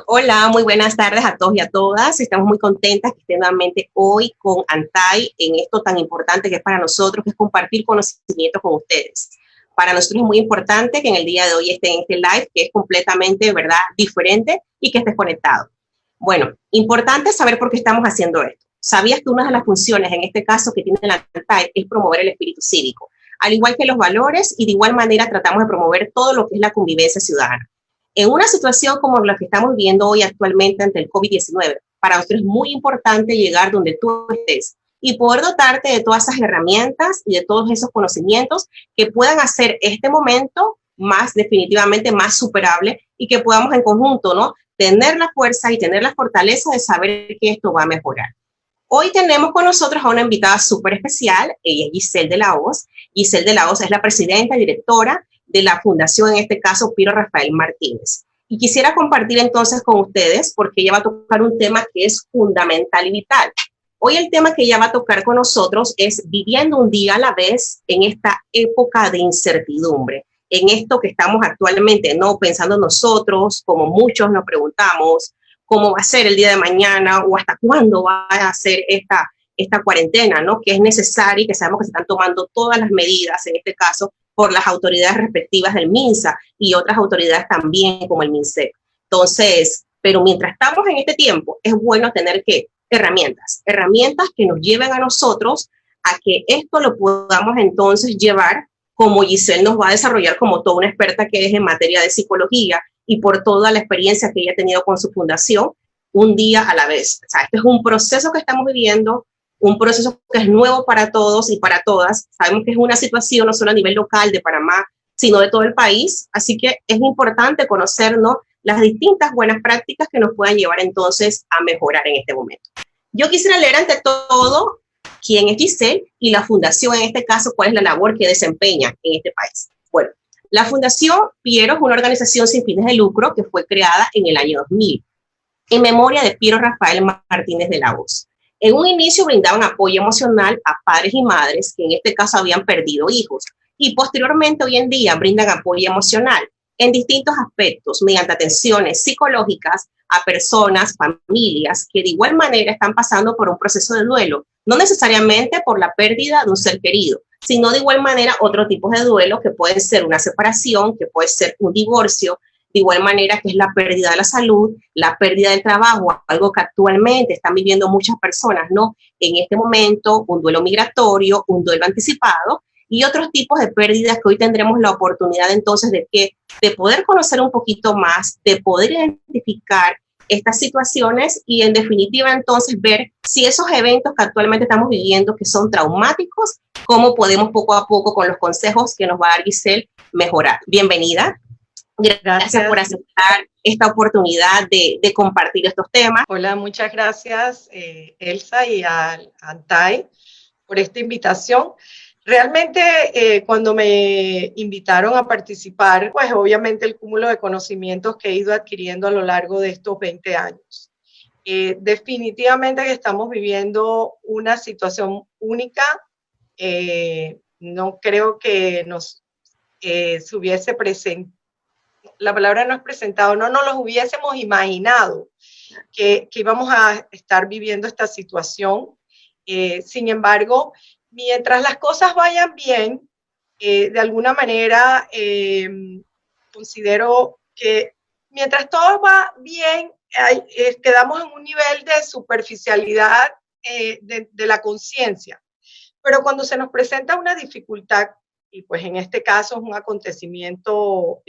Hola, muy buenas tardes a todos y a todas. Estamos muy contentas que estén nuevamente hoy con Antay en esto tan importante que es para nosotros, que es compartir conocimientos con ustedes. Para nosotros es muy importante que en el día de hoy esté en este live, que es completamente, ¿verdad?, diferente y que estés conectado. Bueno, importante saber por qué estamos haciendo esto. ¿Sabías que una de las funciones, en este caso, que tiene la Antay es promover el espíritu cívico? Al igual que los valores, y de igual manera tratamos de promover todo lo que es la convivencia ciudadana. En una situación como la que estamos viviendo hoy actualmente ante el COVID-19, para nosotros es muy importante llegar donde tú estés y poder dotarte de todas esas herramientas y de todos esos conocimientos que puedan hacer este momento más definitivamente más superable y que podamos en conjunto, ¿no?, tener la fuerza y tener la fortaleza de saber que esto va a mejorar. Hoy tenemos con nosotros a una invitada súper especial, ella es Giselle de la Hoz. Giselle de la Hoz es la presidenta y directora de la fundación, en este caso, Piro Rafael Martínez. Y quisiera compartir entonces con ustedes, porque ella va a tocar un tema que es fundamental y vital. Hoy el tema que ella va a tocar con nosotros es viviendo un día a la vez en esta época de incertidumbre, en esto que estamos actualmente, ¿no?, pensando nosotros, como muchos nos preguntamos, cómo va a ser el día de mañana o hasta cuándo va a ser esta cuarentena, ¿no?, que es necesaria y que sabemos que se están tomando todas las medidas, en este caso, por las autoridades respectivas del MINSA y otras autoridades también como el MINSEC. Entonces, pero mientras estamos en este tiempo, es bueno tener que herramientas que nos lleven a nosotros a que esto lo podamos entonces llevar, como Giselle nos va a desarrollar como toda una experta que es en materia de psicología y por toda la experiencia que ella ha tenido con su fundación, un día a la vez. O sea, este es un proceso que estamos viviendo, un proceso que es nuevo para todos y para todas. Sabemos que es una situación no solo a nivel local de Panamá, sino de todo el país. Así que es importante conocer, ¿no?, las distintas buenas prácticas que nos puedan llevar entonces a mejorar en este momento. Yo quisiera leer ante todo quién es Giselle y la fundación, en este caso, cuál es la labor que desempeña en este país. Bueno, la Fundación Piero es una organización sin fines de lucro que fue creada en el año 2000 en memoria de Piro Rafael Martínez de la Hoz. En un inicio brindaban apoyo emocional a padres y madres que en este caso habían perdido hijos y posteriormente hoy en día brindan apoyo emocional en distintos aspectos mediante atenciones psicológicas a personas, familias que de igual manera están pasando por un proceso de duelo, no necesariamente por la pérdida de un ser querido, sino de igual manera otro tipo de duelo que puede ser una separación, que puede ser un divorcio, de igual manera que es la pérdida de la salud, la pérdida del trabajo, algo que actualmente están viviendo muchas personas, ¿no?, en este momento, un duelo migratorio, un duelo anticipado y otros tipos de pérdidas que hoy tendremos la oportunidad entonces de poder conocer un poquito más, de poder identificar estas situaciones y en definitiva entonces ver si esos eventos que actualmente estamos viviendo que son traumáticos, cómo podemos poco a poco con los consejos que nos va a dar Giselle mejorar. Bienvenida. Gracias por aceptar esta oportunidad de compartir estos temas. Hola, muchas gracias Elsa y a Antay por esta invitación. Realmente cuando me invitaron a participar, pues obviamente el cúmulo de conocimientos que he ido adquiriendo a lo largo de estos 20 años. Definitivamente que estamos viviendo una situación única. No creo que se hubiese presentado, la palabra no es presentado, no nos los hubiésemos imaginado que íbamos a estar viviendo esta situación. Sin embargo, mientras las cosas vayan bien, de alguna manera considero que mientras todo va bien, quedamos en un nivel de superficialidad de la conciencia. Pero cuando se nos presenta una dificultad, y pues en este caso es un acontecimiento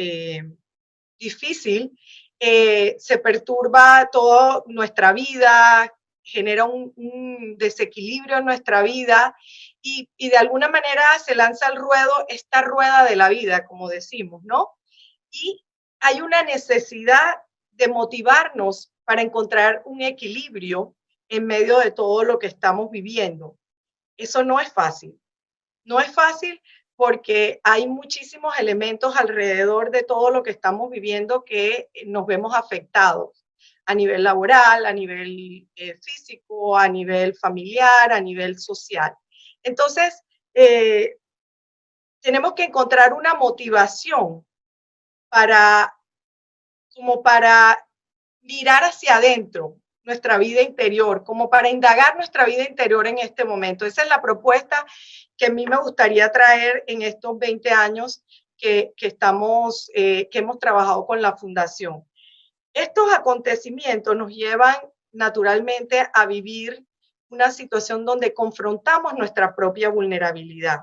difícil, se perturba toda nuestra vida, genera un desequilibrio en nuestra vida y de alguna manera se lanza al ruedo esta rueda de la vida, como decimos, ¿no? Y hay una necesidad de motivarnos para encontrar un equilibrio en medio de todo lo que estamos viviendo. Eso no es fácil. No es fácil porque hay muchísimos elementos alrededor de todo lo que estamos viviendo que nos vemos afectados a nivel laboral, a nivel físico, a nivel familiar, a nivel social. Entonces, tenemos que encontrar una motivación para mirar hacia adentro nuestra vida interior, como para indagar nuestra vida interior en este momento. Esa es la propuesta que a mí me gustaría traer en estos 20 años que hemos trabajado con la Fundación. Estos acontecimientos nos llevan naturalmente a vivir una situación donde confrontamos nuestra propia vulnerabilidad.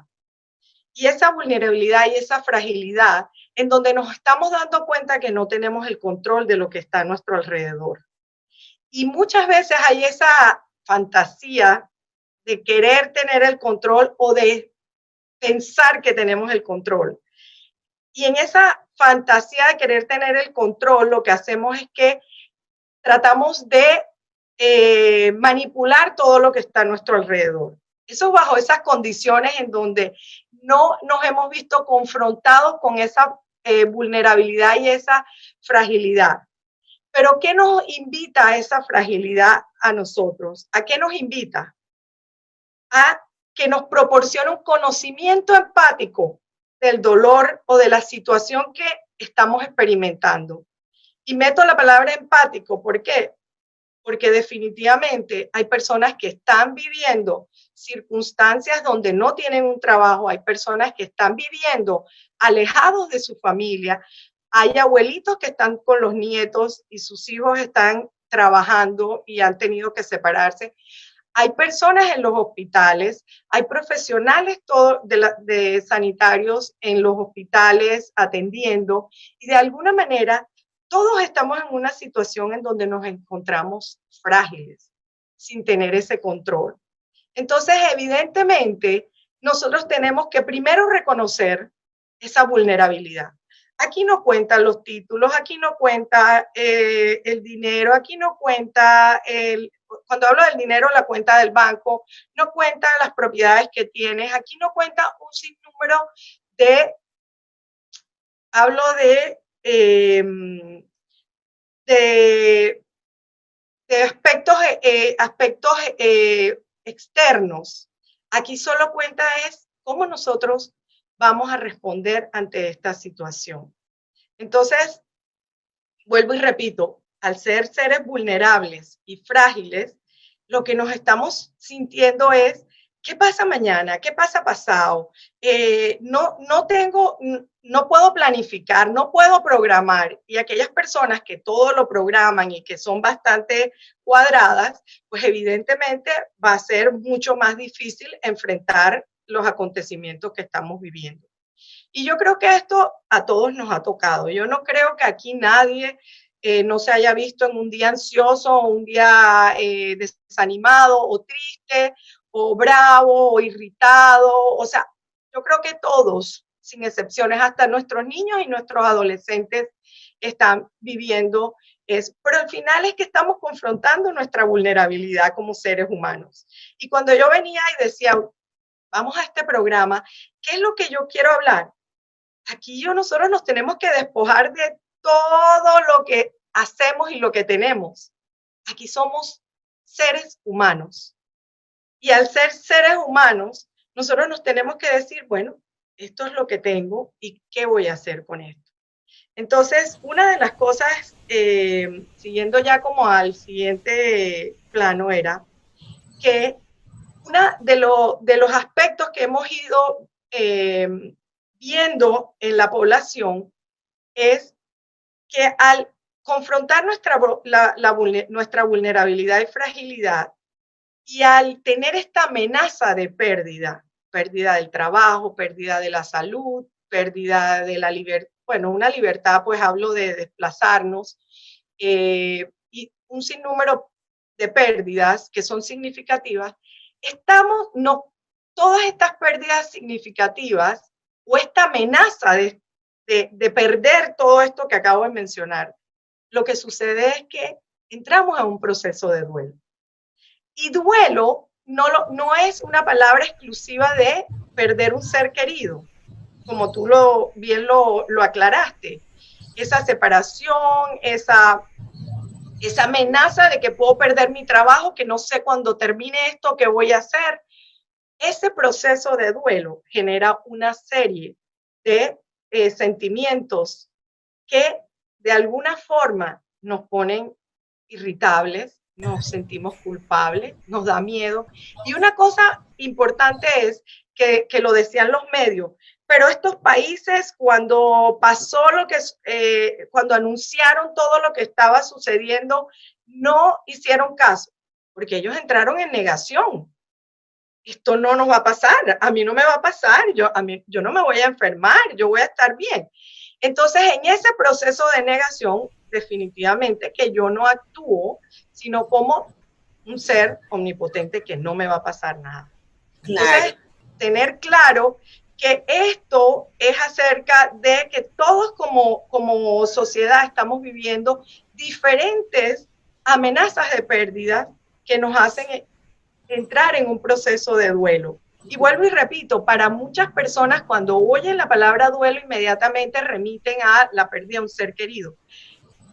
Y esa vulnerabilidad y esa fragilidad en donde nos estamos dando cuenta que no tenemos el control de lo que está a nuestro alrededor. Y muchas veces hay esa fantasía de querer tener el control o de pensar que tenemos el control. Y en esa fantasía de querer tener el control, lo que hacemos es que tratamos de manipular todo lo que está a nuestro alrededor. Eso bajo esas condiciones en donde no nos hemos visto confrontados con esa vulnerabilidad y esa fragilidad. Pero ¿qué nos invita a esa fragilidad a nosotros? ¿A qué nos invita? A que nos proporcione un conocimiento empático del dolor o de la situación que estamos experimentando. Y meto la palabra empático, ¿por qué? Porque definitivamente hay personas que están viviendo circunstancias donde no tienen un trabajo, hay personas que están viviendo alejados de su familia, hay abuelitos que están con los nietos y sus hijos están trabajando y han tenido que separarse. Hay personas en los hospitales, hay profesionales de sanitarios en los hospitales atendiendo y de alguna manera todos estamos en una situación en donde nos encontramos frágiles, sin tener ese control. Entonces, evidentemente, nosotros tenemos que primero reconocer esa vulnerabilidad. Aquí no cuentan los títulos, aquí no cuenta el dinero, aquí no cuenta cuando hablo del dinero, la cuenta del banco, no cuenta las propiedades que tienes, aquí no cuenta un sinnúmero hablo de aspectos externos. Aquí solo cuenta es cómo nosotros vamos a responder ante esta situación. Entonces, vuelvo y repito, al ser seres vulnerables y frágiles, lo que nos estamos sintiendo es, ¿qué pasa mañana? ¿Qué pasa pasado? No puedo planificar, no puedo programar. Y aquellas personas que todo lo programan y que son bastante cuadradas, pues evidentemente va a ser mucho más difícil enfrentar los acontecimientos que estamos viviendo. Y yo creo que esto a todos nos ha tocado. Yo no creo que aquí nadie no se haya visto en un día ansioso, o un día desanimado o triste o bravo o irritado. O sea, yo creo que todos, sin excepciones, hasta nuestros niños y nuestros adolescentes están viviendo eso. Pero al final es que estamos confrontando nuestra vulnerabilidad como seres humanos. Y cuando yo venía y decía, vamos a este programa, ¿qué es lo que yo quiero hablar? Aquí nosotros nos tenemos que despojar de todo lo que hacemos y lo que tenemos. Aquí somos seres humanos. Y al ser seres humanos, nosotros nos tenemos que decir, bueno, esto es lo que tengo y qué voy a hacer con esto. Entonces, una de las cosas, siguiendo ya como al siguiente plano, era que uno de los aspectos que hemos ido viendo en la población es que al confrontar nuestra vulnerabilidad y fragilidad y al tener esta amenaza de pérdida del trabajo, pérdida de la salud, pérdida de la libertad, bueno, una libertad, pues hablo de desplazarnos y un sinnúmero de pérdidas que son significativas, todas estas pérdidas significativas o esta amenaza de perder todo esto que acabo de mencionar, lo que sucede es que entramos a un proceso de duelo. Y duelo no es una palabra exclusiva de perder un ser querido, como tú bien lo aclaraste. Esa separación, esa amenaza de que puedo perder mi trabajo, que no sé cuándo termine esto, qué voy a hacer. Ese proceso de duelo genera una serie de sentimientos que de alguna forma nos ponen irritables, nos sentimos culpables, nos da miedo. Y una cosa importante es que lo decían los medios, pero estos países cuando pasó cuando anunciaron todo lo que estaba sucediendo, no hicieron caso, porque ellos entraron en negación. Esto no nos va a pasar, a mí no me va a pasar, yo no me voy a enfermar, yo voy a estar bien. Entonces, en ese proceso de negación, definitivamente que yo no actúo, sino como un ser omnipotente que no me va a pasar nada. Claro. Entonces, tener claro que esto es acerca de que todos como sociedad estamos viviendo diferentes amenazas de pérdida que nos hacen entrar en un proceso de duelo. Y vuelvo y repito, para muchas personas cuando oyen la palabra duelo inmediatamente remiten a la pérdida de un ser querido.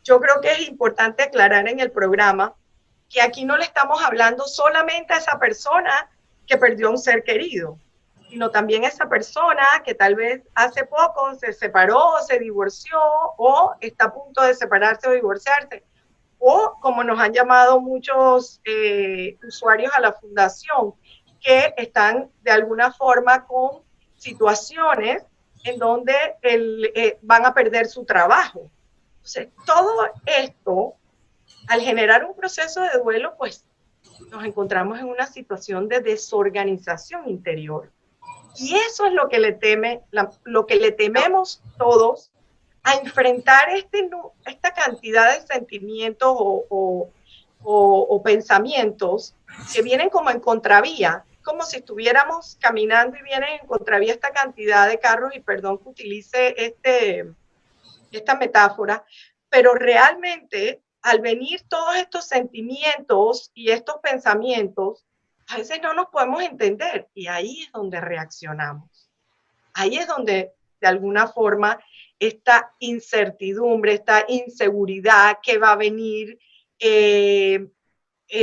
Yo creo que es importante aclarar en el programa que aquí no le estamos hablando solamente a esa persona que perdió a un ser querido, sino también a esa persona que tal vez hace poco se separó, se divorció o está a punto de separarse o divorciarse. O como nos han llamado muchos usuarios a la fundación, que están de alguna forma con situaciones en donde van a perder su trabajo. Entonces, todo esto, al generar un proceso de duelo, pues nos encontramos en una situación de desorganización interior. Y eso es lo que le tememos todos a enfrentar esta cantidad de sentimientos o pensamientos que vienen como en contravía, como si estuviéramos caminando y vienen en contravía esta cantidad de carros, y perdón que utilice esta metáfora, pero realmente al venir todos estos sentimientos y estos pensamientos, a veces no nos podemos entender y ahí es donde reaccionamos. Ahí es donde de alguna forma esta incertidumbre, esta inseguridad que va a venir,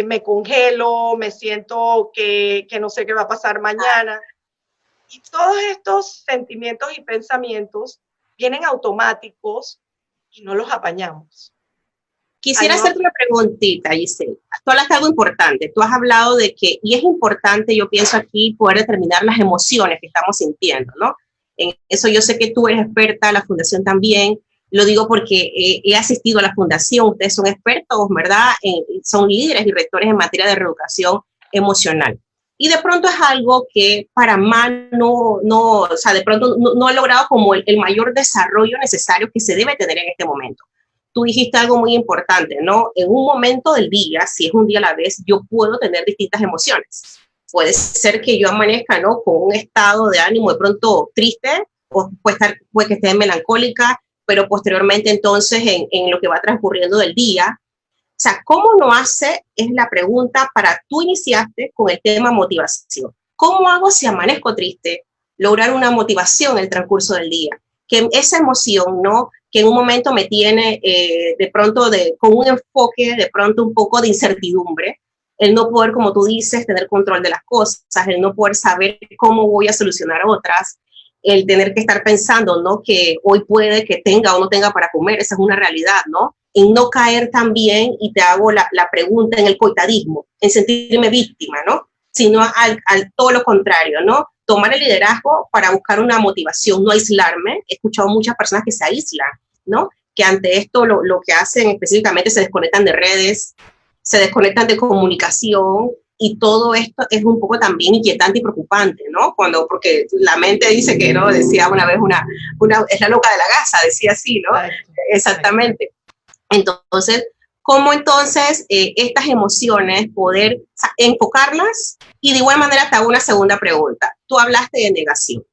me congelo, me siento que no sé qué va a pasar mañana. Y todos estos sentimientos y pensamientos vienen automáticos y no los apañamos. Quisiera hacerte una preguntita, Giselle. Tú hablas de algo importante. Tú has hablado de que, y es importante, yo pienso aquí, poder determinar las emociones que estamos sintiendo, ¿no? En eso yo sé que tú eres experta, la fundación también. Lo digo porque he asistido a la fundación. Ustedes son expertos, ¿verdad? Son líderes y rectores en materia de reeducación emocional. Y de pronto es algo que para mal o sea, de pronto no ha logrado como el mayor desarrollo necesario que se debe tener en este momento. Tú dijiste algo muy importante, ¿no? En un momento del día, si es un día a la vez, yo puedo tener distintas emociones. Puede ser que yo amanezca, ¿no?, con un estado de ánimo de pronto triste, o puede que esté melancólica, pero posteriormente entonces en lo que va transcurriendo del día. O sea, ¿cómo no hace? Es la pregunta para tú iniciaste con el tema motivación. ¿Cómo hago si amanezco triste? Lograr una motivación en el transcurso del día. Que esa emoción, ¿no?, que en un momento me tiene de pronto con un enfoque, de pronto un poco de incertidumbre, el no poder, como tú dices, tener control de las cosas, el no poder saber cómo voy a solucionar otras, el tener que estar pensando, ¿no?, que hoy puede que tenga o no tenga para comer, esa es una realidad, ¿no? En no caer también, y te hago la pregunta, en el coitadismo, en sentirme víctima, ¿no? Sino al todo lo contrario, ¿no? Tomar el liderazgo para buscar una motivación, no aislarme. He escuchado muchas personas que se aíslan, ¿no? Que ante esto lo que hacen específicamente se desconectan de redes, se desconectan de comunicación, y todo esto es un poco también inquietante y preocupante, ¿no? Porque la mente dice que, ¿no? Decía una vez es la loca de la gasa, decía así, ¿no? Exactamente. Entonces, ¿cómo entonces estas emociones poder enfocarlas? Y de igual manera te hago una segunda pregunta. Tú hablaste de negación.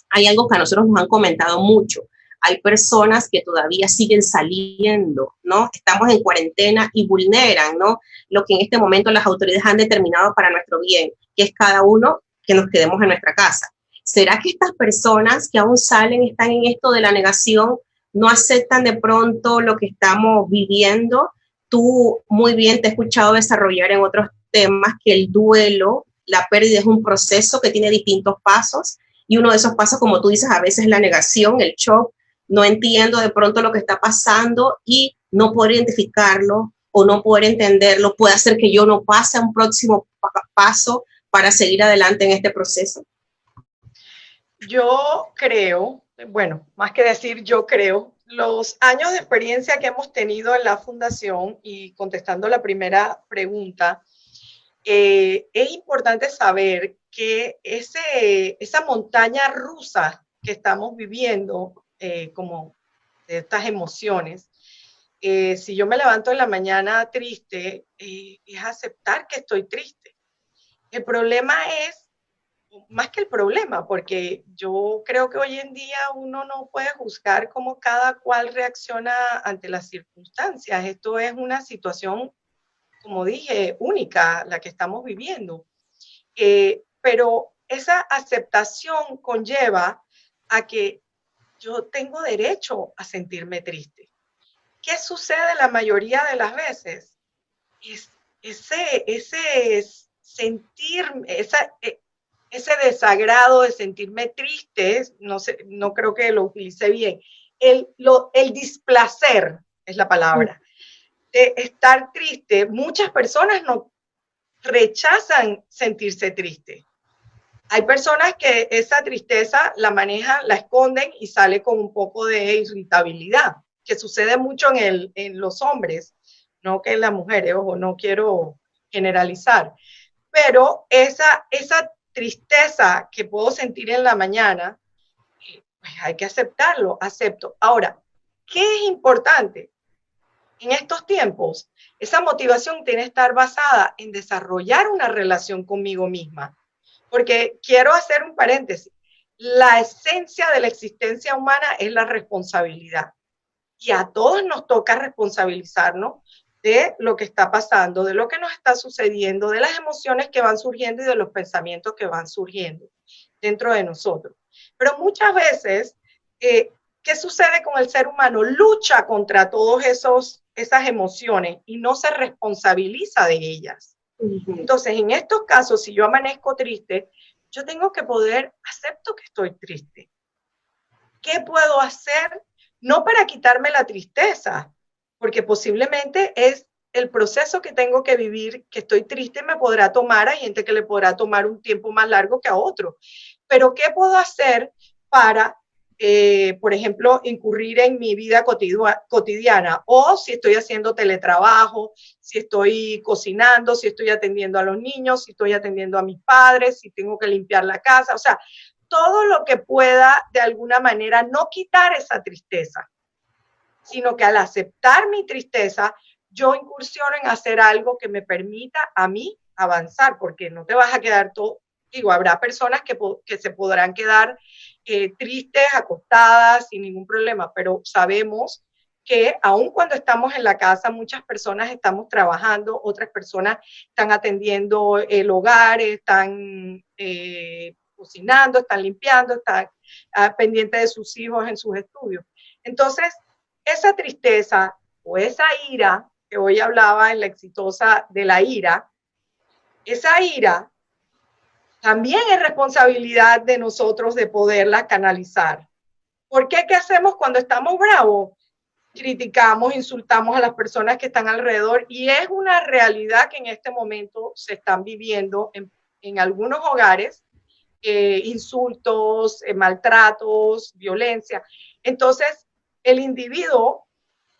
Hay algo que a nosotros nos han comentado mucho. Hay personas que todavía siguen saliendo, ¿no? Estamos en cuarentena y vulneran, ¿no?, lo que en este momento las autoridades han determinado para nuestro bien, que es cada uno que nos quedemos en nuestra casa. ¿Será que estas personas que aún salen, están en esto de la negación, no aceptan de pronto lo que estamos viviendo? Tú muy bien te he escuchado desarrollar en otros temas que el duelo, la pérdida es un proceso que tiene distintos pasos, y uno de esos pasos, como tú dices, a veces es la negación, el shock, no entiendo de pronto lo que está pasando y no poder identificarlo, o no poder entenderlo puede hacer que yo no pase a un próximo paso para seguir adelante en este proceso? Yo creo, bueno, más que decir yo creo, los años de experiencia que hemos tenido en la fundación y contestando la primera pregunta, es importante saber que esa montaña rusa que estamos viviendo, como de estas emociones, si yo me levanto en la mañana triste, es aceptar que estoy triste. El problema es, más que el problema, porque yo creo que hoy en día uno no puede juzgar cómo cada cual reacciona ante las circunstancias. Esto es una situación, como dije, única, la que estamos viviendo. Pero esa aceptación conlleva a que yo tengo derecho a sentirme triste. ¿Qué sucede la mayoría de las veces? Es ese sentir, ese desagrado de sentirme triste, no sé, no creo que lo utilice bien, el displacer es la palabra, de estar triste. Muchas personas no rechazan sentirse triste. Hay personas que esa tristeza la manejan, la esconden y sale con un poco de irritabilidad, que sucede mucho en los hombres, no que en las mujeres, ojo, no quiero generalizar, pero esa tristeza que puedo sentir en la mañana, pues hay que aceptarlo, acepto. Ahora, ¿qué es importante? En estos tiempos, esa motivación tiene que estar basada en desarrollar una relación conmigo misma. Porque quiero hacer un paréntesis. La esencia de la existencia humana es la responsabilidad. Y a todos nos toca responsabilizarnos de lo que está pasando, de lo que nos está sucediendo, de las emociones que van surgiendo y de los pensamientos que van surgiendo dentro de nosotros. Pero muchas veces, ¿qué sucede con el ser humano? Lucha contra todas esas emociones y no se responsabiliza de ellas. Entonces, en estos casos, si yo amanezco triste, yo tengo que poder, acepto que estoy triste. ¿Qué puedo hacer? No para quitarme la tristeza, porque posiblemente es el proceso que tengo que vivir, que estoy triste, me podrá tomar, hay gente que le podrá tomar un tiempo más largo que a otro. Pero ¿qué puedo hacer para, por ejemplo, incurrir en mi vida cotidiana? O si estoy haciendo teletrabajo, si estoy cocinando, si estoy atendiendo a los niños, si estoy atendiendo a mis padres, si tengo que limpiar la casa, o sea, todo lo que pueda de alguna manera no quitar esa tristeza, sino que al aceptar mi tristeza, yo incursiono en hacer algo que me permita a mí avanzar, porque no te vas a quedar todo, digo, habrá personas que se podrán quedar tristes, acostadas, sin ningún problema, pero sabemos que aun cuando estamos en la casa, muchas personas estamos trabajando, otras personas están atendiendo el hogar, están cocinando, están limpiando, están pendientes de sus hijos en sus estudios. Entonces, esa tristeza o esa ira, que hoy hablaba en la exitosa de la ira, esa ira también es responsabilidad de nosotros de poderla canalizar. ¿Por qué? ¿Qué hacemos cuando estamos bravos? Criticamos, insultamos a las personas que están alrededor y es una realidad que en este momento se están viviendo en algunos hogares, insultos, maltratos, violencia. Entonces, el individuo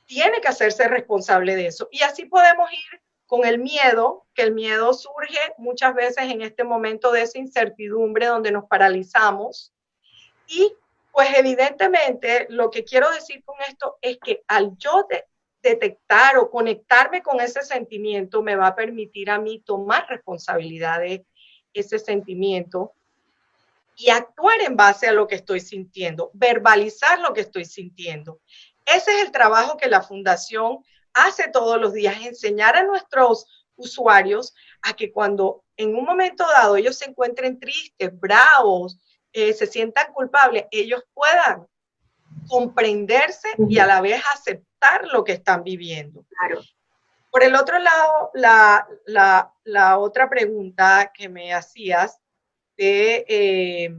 tiene que hacerse responsable de eso. Y así podemos ir con el miedo, que el miedo surge muchas veces en este momento de esa incertidumbre donde nos paralizamos. Y pues evidentemente lo que quiero decir con esto es que al yo detectar o conectarme con ese sentimiento me va a permitir a mí tomar responsabilidad de ese sentimiento y actuar en base a lo que estoy sintiendo, verbalizar lo que estoy sintiendo. Ese es el trabajo que la Fundación hace todos los días, enseñar a nuestros usuarios a que cuando en un momento dado ellos se encuentren tristes, bravos, se sientan culpables, ellos puedan comprenderse y a la vez aceptar lo que están viviendo. Claro. Por el otro lado, la otra pregunta que me hacías de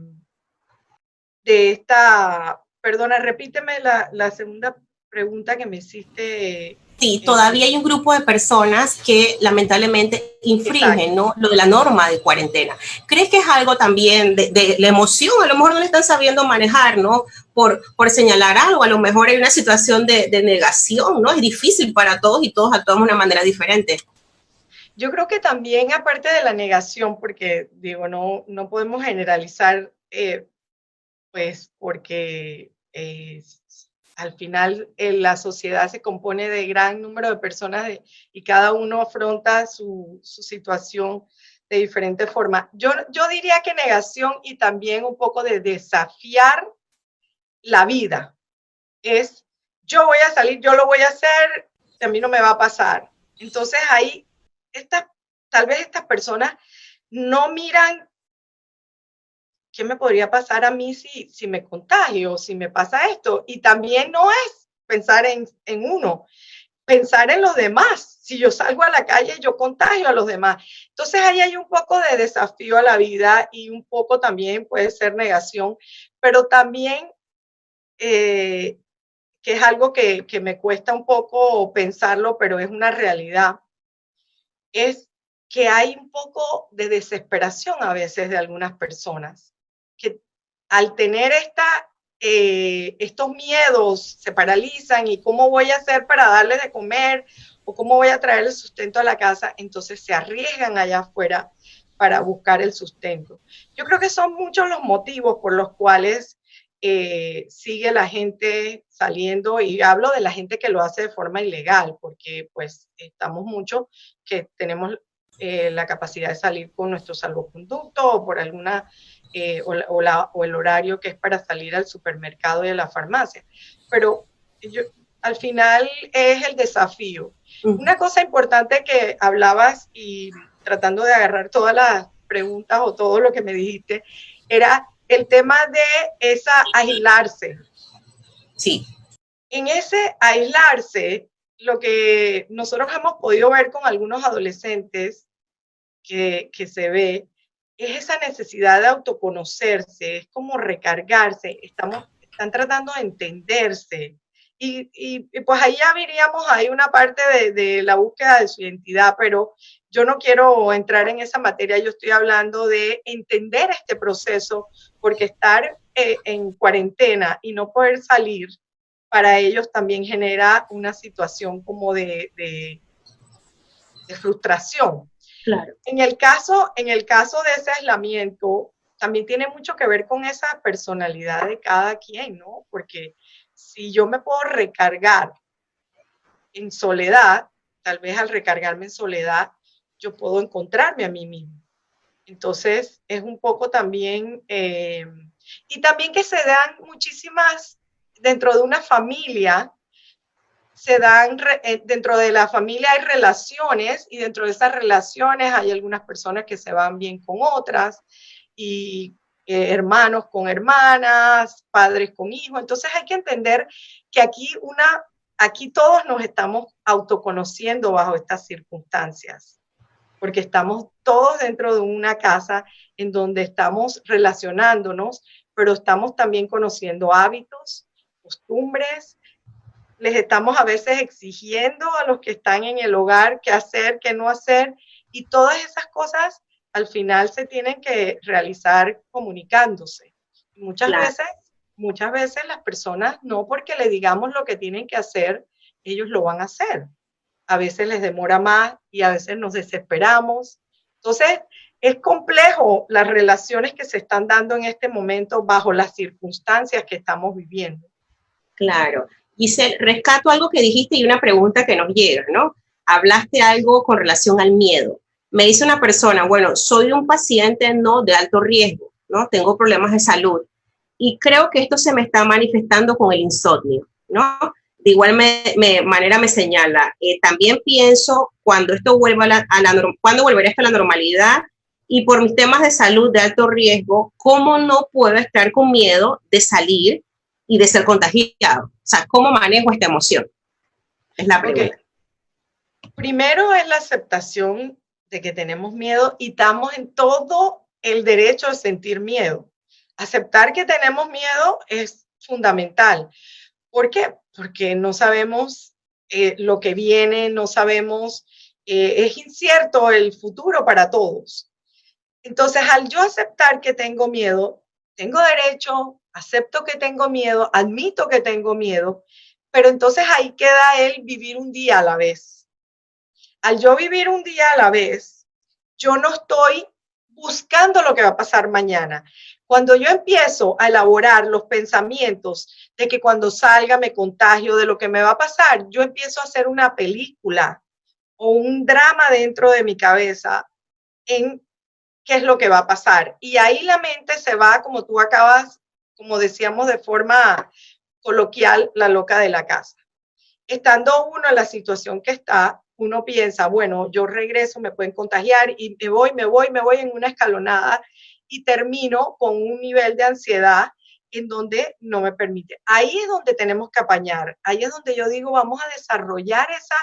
esta, perdona, repíteme la segunda pregunta que me hiciste. Sí, todavía hay un grupo de personas que lamentablemente infringen, ¿no?, lo de la norma de cuarentena. ¿Crees que es algo también de la emoción? A lo mejor no le están sabiendo manejar, ¿no? Por señalar algo, a lo mejor hay una situación de negación, ¿no? Es difícil para todos y todos actuamos de una manera diferente. Yo creo que también, aparte de la negación, porque digo, no podemos generalizar, pues porque al final la sociedad se compone de gran número de personas y cada uno afronta su situación de diferente forma. Yo diría que negación y también un poco de desafiar la vida. Es, yo voy a salir, yo lo voy a hacer, a mí no me va a pasar. Entonces ahí, tal vez estas personas no miran qué me podría pasar a mí si me contagio, si me pasa esto. Y también no es pensar en uno, pensar en los demás. Si yo salgo a la calle, yo contagio a los demás. Entonces ahí hay un poco de desafío a la vida y un poco también puede ser negación, pero también que es algo que me cuesta un poco pensarlo, pero es una realidad, es que hay un poco de desesperación a veces de algunas personas, que al tener estos miedos se paralizan y cómo voy a hacer para darles de comer o cómo voy a traer el sustento a la casa, entonces se arriesgan allá afuera para buscar el sustento. Yo creo que son muchos los motivos por los cuales sigue la gente saliendo, y hablo de la gente que lo hace de forma ilegal, porque pues estamos muchos que tenemos la capacidad de salir con nuestro salvoconducto o por alguna, o el horario que es para salir al supermercado y a la farmacia. Pero al final es el desafío. Una cosa importante que hablabas y tratando de agarrar todas las preguntas o todo lo que me dijiste, era el tema de aislarse. Sí. En ese aislarse, lo que nosotros hemos podido ver con algunos adolescentes que se ve, es esa necesidad de autoconocerse, es como recargarse, están tratando de entenderse. Y pues ahí ya veríamos, hay una parte de la búsqueda de su identidad, pero yo no quiero entrar en esa materia, yo estoy hablando de entender este proceso, porque estar en cuarentena y no poder salir, para ellos también genera una situación como de frustración. Claro. En el caso de ese aislamiento, también tiene mucho que ver con esa personalidad de cada quien, ¿no? Porque si yo me puedo recargar en soledad, tal vez al recargarme en soledad, yo puedo encontrarme a mí mismo. Entonces, es un poco también, y también que se dan muchísimas, dentro de una familia, dentro de la familia hay relaciones, y dentro de esas relaciones hay algunas personas que se van bien con otras, y hermanos con hermanas, padres con hijos. Entonces hay que entender que aquí todos nos estamos autoconociendo bajo estas circunstancias, porque estamos todos dentro de una casa en donde estamos relacionándonos, pero estamos también conociendo hábitos, costumbres. Les estamos a veces exigiendo a los que están en el hogar qué hacer, qué no hacer, y todas esas cosas al final se tienen que realizar comunicándose. Claro. Muchas veces las personas, no porque le digamos lo que tienen que hacer, ellos lo van a hacer. A veces les demora más y a veces nos desesperamos. Entonces, es complejo las relaciones que se están dando en este momento bajo las circunstancias que estamos viviendo. Claro. Giselle, rescato algo que dijiste y una pregunta que nos llega, ¿no? Hablaste algo con relación al miedo. Me dice una persona, bueno, soy un paciente no de alto riesgo, ¿no? Tengo problemas de salud y creo que esto se me está manifestando con el insomnio, ¿no? De igual manera me señala, también pienso cuando esto vuelva cuando volverá esto a la normalidad, y por mis temas de salud de alto riesgo, ¿cómo no puedo estar con miedo de salir y de ser contagiado? O sea, ¿cómo manejo esta emoción? Es la pregunta. Okay. Primero es la aceptación de que tenemos miedo y estamos en todo el derecho de sentir miedo. Aceptar que tenemos miedo es fundamental. ¿Por qué? Porque no sabemos lo que viene, no sabemos, es incierto el futuro para todos. Entonces, al yo aceptar que tengo miedo, tengo derecho, acepto que tengo miedo, admito que tengo miedo, pero entonces ahí queda el vivir un día a la vez. Al yo vivir un día a la vez, yo no estoy buscando lo que va a pasar mañana. Cuando yo empiezo a elaborar los pensamientos de que cuando salga me contagio de lo que me va a pasar, yo empiezo a hacer una película o un drama dentro de mi cabeza en qué es lo que va a pasar. Y ahí la mente se va, como tú acabas, como decíamos de forma coloquial, la loca de la casa. Estando uno en la situación que está, uno piensa, bueno, yo regreso, me pueden contagiar y me voy en una escalonada y termino con un nivel de ansiedad en donde no me permite. Ahí es donde tenemos que apañar, ahí es donde yo digo, vamos a desarrollar esa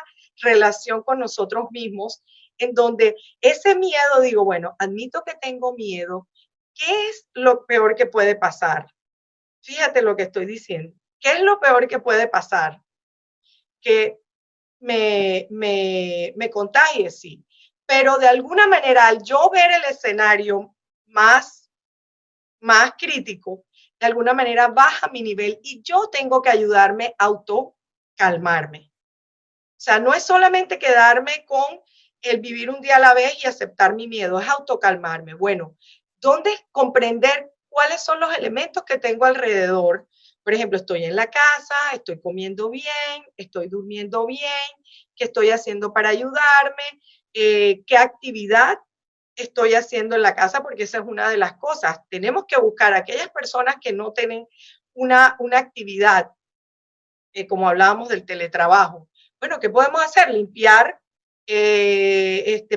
relación con nosotros mismos, en donde ese miedo, digo, bueno, admito que tengo miedo, ¿qué es lo peor que puede pasar? Fíjate lo que estoy diciendo, ¿qué es lo peor que puede pasar? Que me contagie, sí. Pero de alguna manera, al yo ver el escenario más crítico, de alguna manera baja mi nivel y yo tengo que ayudarme a autocalmarme. O sea, no es solamente quedarme con el vivir un día a la vez y aceptar mi miedo, es autocalmarme. Bueno, ¿dónde comprender cuáles son los elementos que tengo alrededor? Por ejemplo, estoy en la casa, estoy comiendo bien, estoy durmiendo bien, ¿qué estoy haciendo para ayudarme? ¿Qué actividad estoy haciendo en la casa? Porque esa es una de las cosas. Tenemos que buscar a aquellas personas que no tienen una actividad, como hablábamos del teletrabajo. Bueno, ¿qué podemos hacer? Limpiar,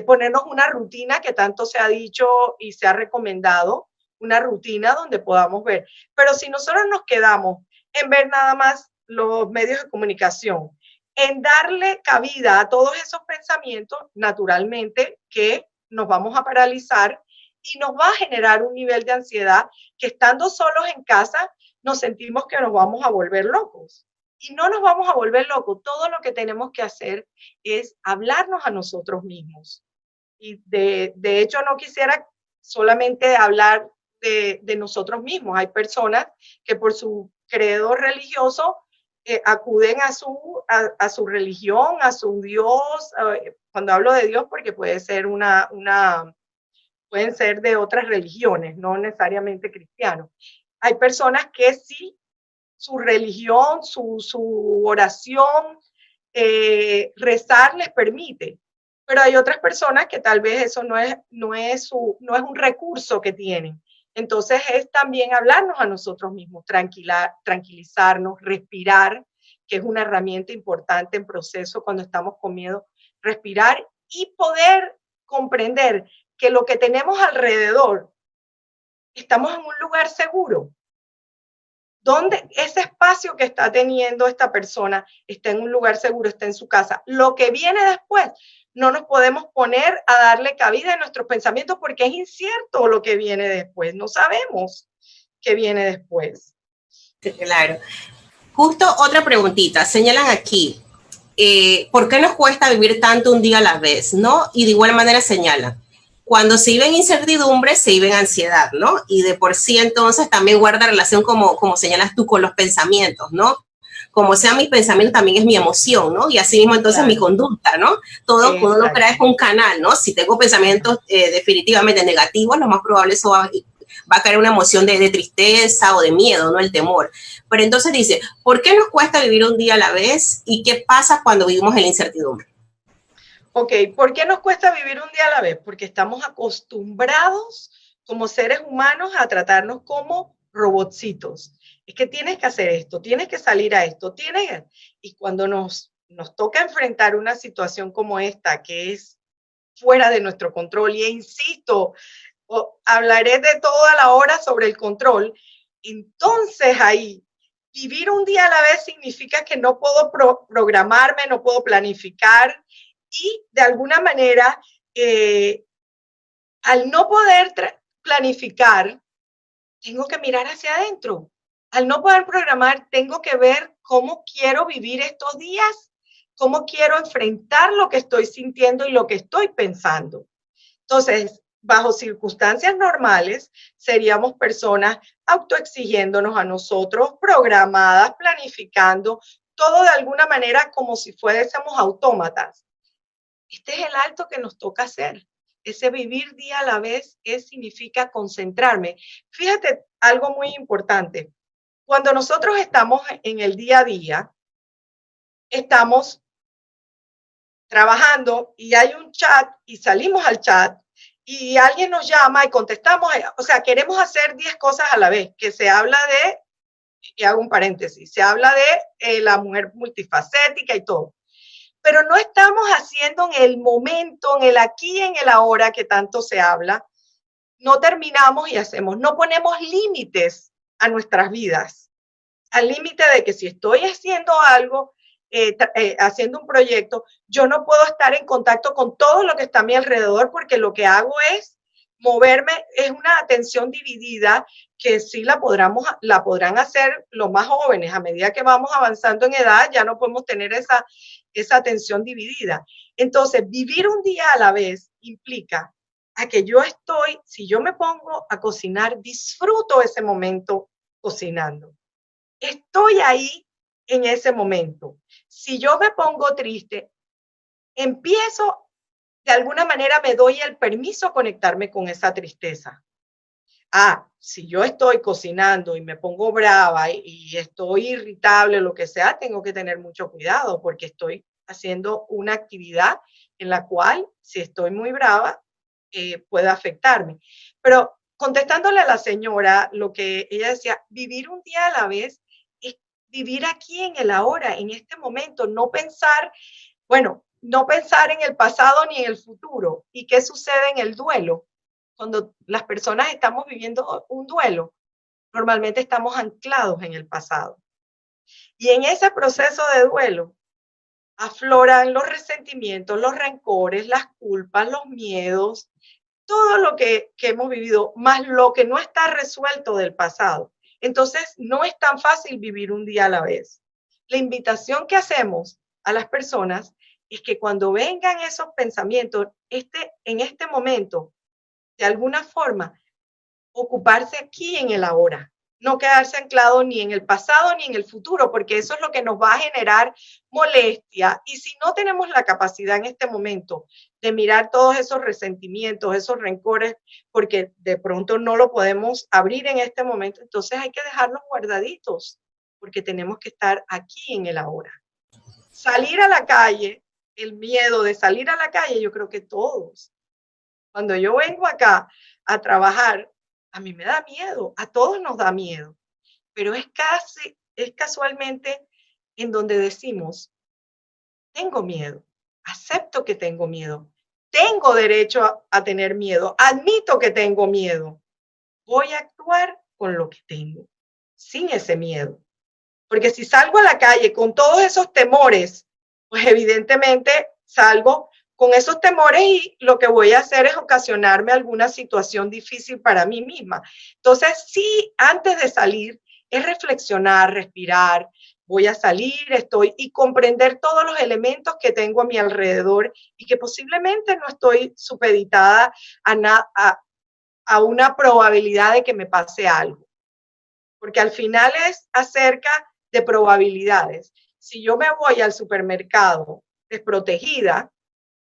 ponernos una rutina que tanto se ha dicho y se ha recomendado, una rutina donde podamos ver. Pero si nosotros nos quedamos en ver nada más los medios de comunicación, en darle cabida a todos esos pensamientos, naturalmente que nos vamos a paralizar y nos va a generar un nivel de ansiedad que estando solos en casa nos sentimos que nos vamos a volver locos. Y no nos vamos a volver locos. Todo lo que tenemos que hacer es hablarnos a nosotros mismos. Y de hecho no quisiera solamente hablar de nosotros mismos. Hay personas que por su credo religioso acuden a su religión, a su Dios. Cuando hablo de Dios, porque puede ser pueden ser de otras religiones, no necesariamente cristianos. Hay personas que sí, su religión, su oración, rezar les permite. Pero hay otras personas que tal vez eso no es un recurso que tienen. Entonces es también hablarnos a nosotros mismos, tranquilizarnos, respirar, que es una herramienta importante en proceso cuando estamos con miedo, respirar y poder comprender que lo que tenemos alrededor, estamos en un lugar seguro. Donde ese espacio que está teniendo esta persona está en un lugar seguro, está en su casa. Lo que viene después, no nos podemos poner a darle cabida en nuestros pensamientos porque es incierto lo que viene después. No sabemos qué viene después. Claro. Justo otra preguntita. Señalan aquí, ¿por qué nos cuesta vivir tanto un día a la vez? ¿No? Y de igual manera señalan, cuando se vive en incertidumbre, se vive en ansiedad, ¿no? Y de por sí entonces también guarda relación, como señalas tú, con los pensamientos, ¿no? Como sea mi pensamiento, también es mi emoción, ¿no? Y así mismo entonces mi conducta, ¿no? Todo uno lo crea es un canal, ¿no? Si tengo pensamientos definitivamente negativos, lo más probable eso va a caer una emoción de tristeza o de miedo, ¿no? El temor. Pero entonces dice, ¿por qué nos cuesta vivir un día a la vez? ¿Y qué pasa cuando vivimos en la incertidumbre? Ok, ¿por qué nos cuesta vivir un día a la vez? Porque estamos acostumbrados como seres humanos a tratarnos como robotcitos. Es que tienes que hacer esto, tienes que salir a esto, y cuando nos toca enfrentar una situación como esta, que es fuera de nuestro control, y insisto, hablaré de toda la hora sobre el control, entonces ahí vivir un día a la vez significa que no puedo programarme, no puedo planificar, y de alguna manera, al no poder planificar, tengo que mirar hacia adentro. Al no poder programar, tengo que ver cómo quiero vivir estos días, cómo quiero enfrentar lo que estoy sintiendo y lo que estoy pensando. Entonces, bajo circunstancias normales, seríamos personas autoexigiéndonos a nosotros, programadas, planificando, todo de alguna manera como si fuésemos autómatas. Este es el alto que nos toca hacer. Ese vivir día a la vez significa concentrarme. Fíjate algo muy importante. Cuando nosotros estamos en el día a día, estamos trabajando y hay un chat y salimos al chat y alguien nos llama y contestamos, o sea, queremos hacer 10 cosas a la vez, que se habla de, y hago un paréntesis, se habla de la mujer multifacética y todo, pero no estamos haciendo en el momento, en el aquí, en el ahora que tanto se habla, no terminamos y hacemos, no ponemos límites a nuestras vidas, al límite de que si estoy haciendo algo, haciendo un proyecto, yo no puedo estar en contacto con todo lo que está a mi alrededor porque lo que hago es moverme, es una atención dividida que sí la podrán hacer los más jóvenes. A medida que vamos avanzando en edad, ya no podemos tener esa atención dividida. Entonces, vivir un día a la vez implica a que yo estoy, si yo me pongo a cocinar, disfruto ese momento cocinando. Estoy ahí en ese momento. Si yo me pongo triste, empiezo, de alguna manera me doy el permiso a conectarme con esa tristeza. Si yo estoy cocinando y me pongo brava y estoy irritable, lo que sea, tengo que tener mucho cuidado porque estoy haciendo una actividad en la cual, si estoy muy brava, puede afectarme. Pero contestándole a la señora, lo que ella decía, vivir un día a la vez, vivir aquí en el ahora, en este momento, no pensar en el pasado ni en el futuro. ¿Y qué sucede en el duelo? Cuando las personas estamos viviendo un duelo, normalmente estamos anclados en el pasado. Y en ese proceso de duelo afloran los resentimientos, los rencores, las culpas, los miedos, todo lo que hemos vivido, más lo que no está resuelto del pasado. Entonces, no es tan fácil vivir un día a la vez. La invitación que hacemos a las personas es que cuando vengan esos pensamientos, en este momento, de alguna forma, ocuparse aquí en el ahora, no quedarse anclado ni en el pasado ni en el futuro, porque eso es lo que nos va a generar molestia. Y si no tenemos la capacidad en este momento de mirar todos esos resentimientos, esos rencores, porque de pronto no lo podemos abrir en este momento, entonces hay que dejarlos guardaditos, porque tenemos que estar aquí en el ahora. Salir a la calle, el miedo de salir a la calle, yo creo que todos. Cuando yo vengo acá a trabajar, a mí me da miedo, a todos nos da miedo, pero es casualmente en donde decimos, tengo miedo, acepto que tengo miedo, tengo derecho a tener miedo, admito que tengo miedo, voy a actuar con lo que tengo, sin ese miedo. Porque si salgo a la calle con todos esos temores, pues evidentemente salgo con esos temores y lo que voy a hacer es ocasionarme alguna situación difícil para mí misma. Entonces, sí, antes de salir, es reflexionar, respirar, voy a salir, y comprender todos los elementos que tengo a mi alrededor y que posiblemente no estoy supeditada a una probabilidad de que me pase algo. Porque al final es acerca de probabilidades. Si yo me voy al supermercado desprotegida,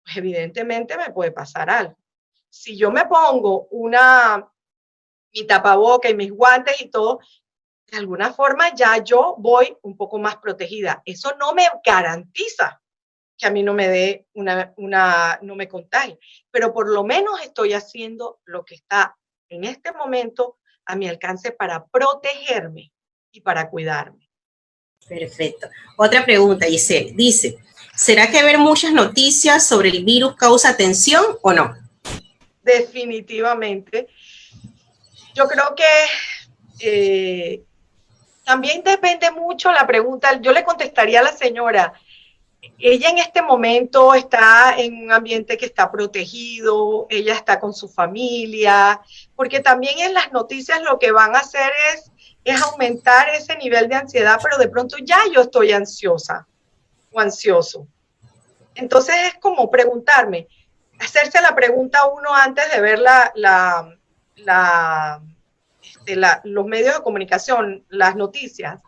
pues evidentemente me puede pasar algo. Si yo me pongo mi tapaboca y mis guantes y todo, de alguna forma ya yo voy un poco más protegida. Eso no me garantiza que a mí no me dé no me contagie, pero por lo menos estoy haciendo lo que está en este momento a mi alcance para protegerme y para cuidarme. Perfecto. Otra pregunta, Giselle. Dice, ¿será que ver muchas noticias sobre el virus causa tensión o no? Definitivamente. Yo creo que también depende mucho la pregunta. Yo le contestaría a la señora, ella en este momento está en un ambiente que está protegido, ella está con su familia, porque también en las noticias lo que van a hacer es aumentar ese nivel de ansiedad, pero de pronto ya yo estoy ansiosa o ansioso. Entonces es como preguntarme, hacerse la pregunta uno antes de ver los medios de comunicación, las noticias.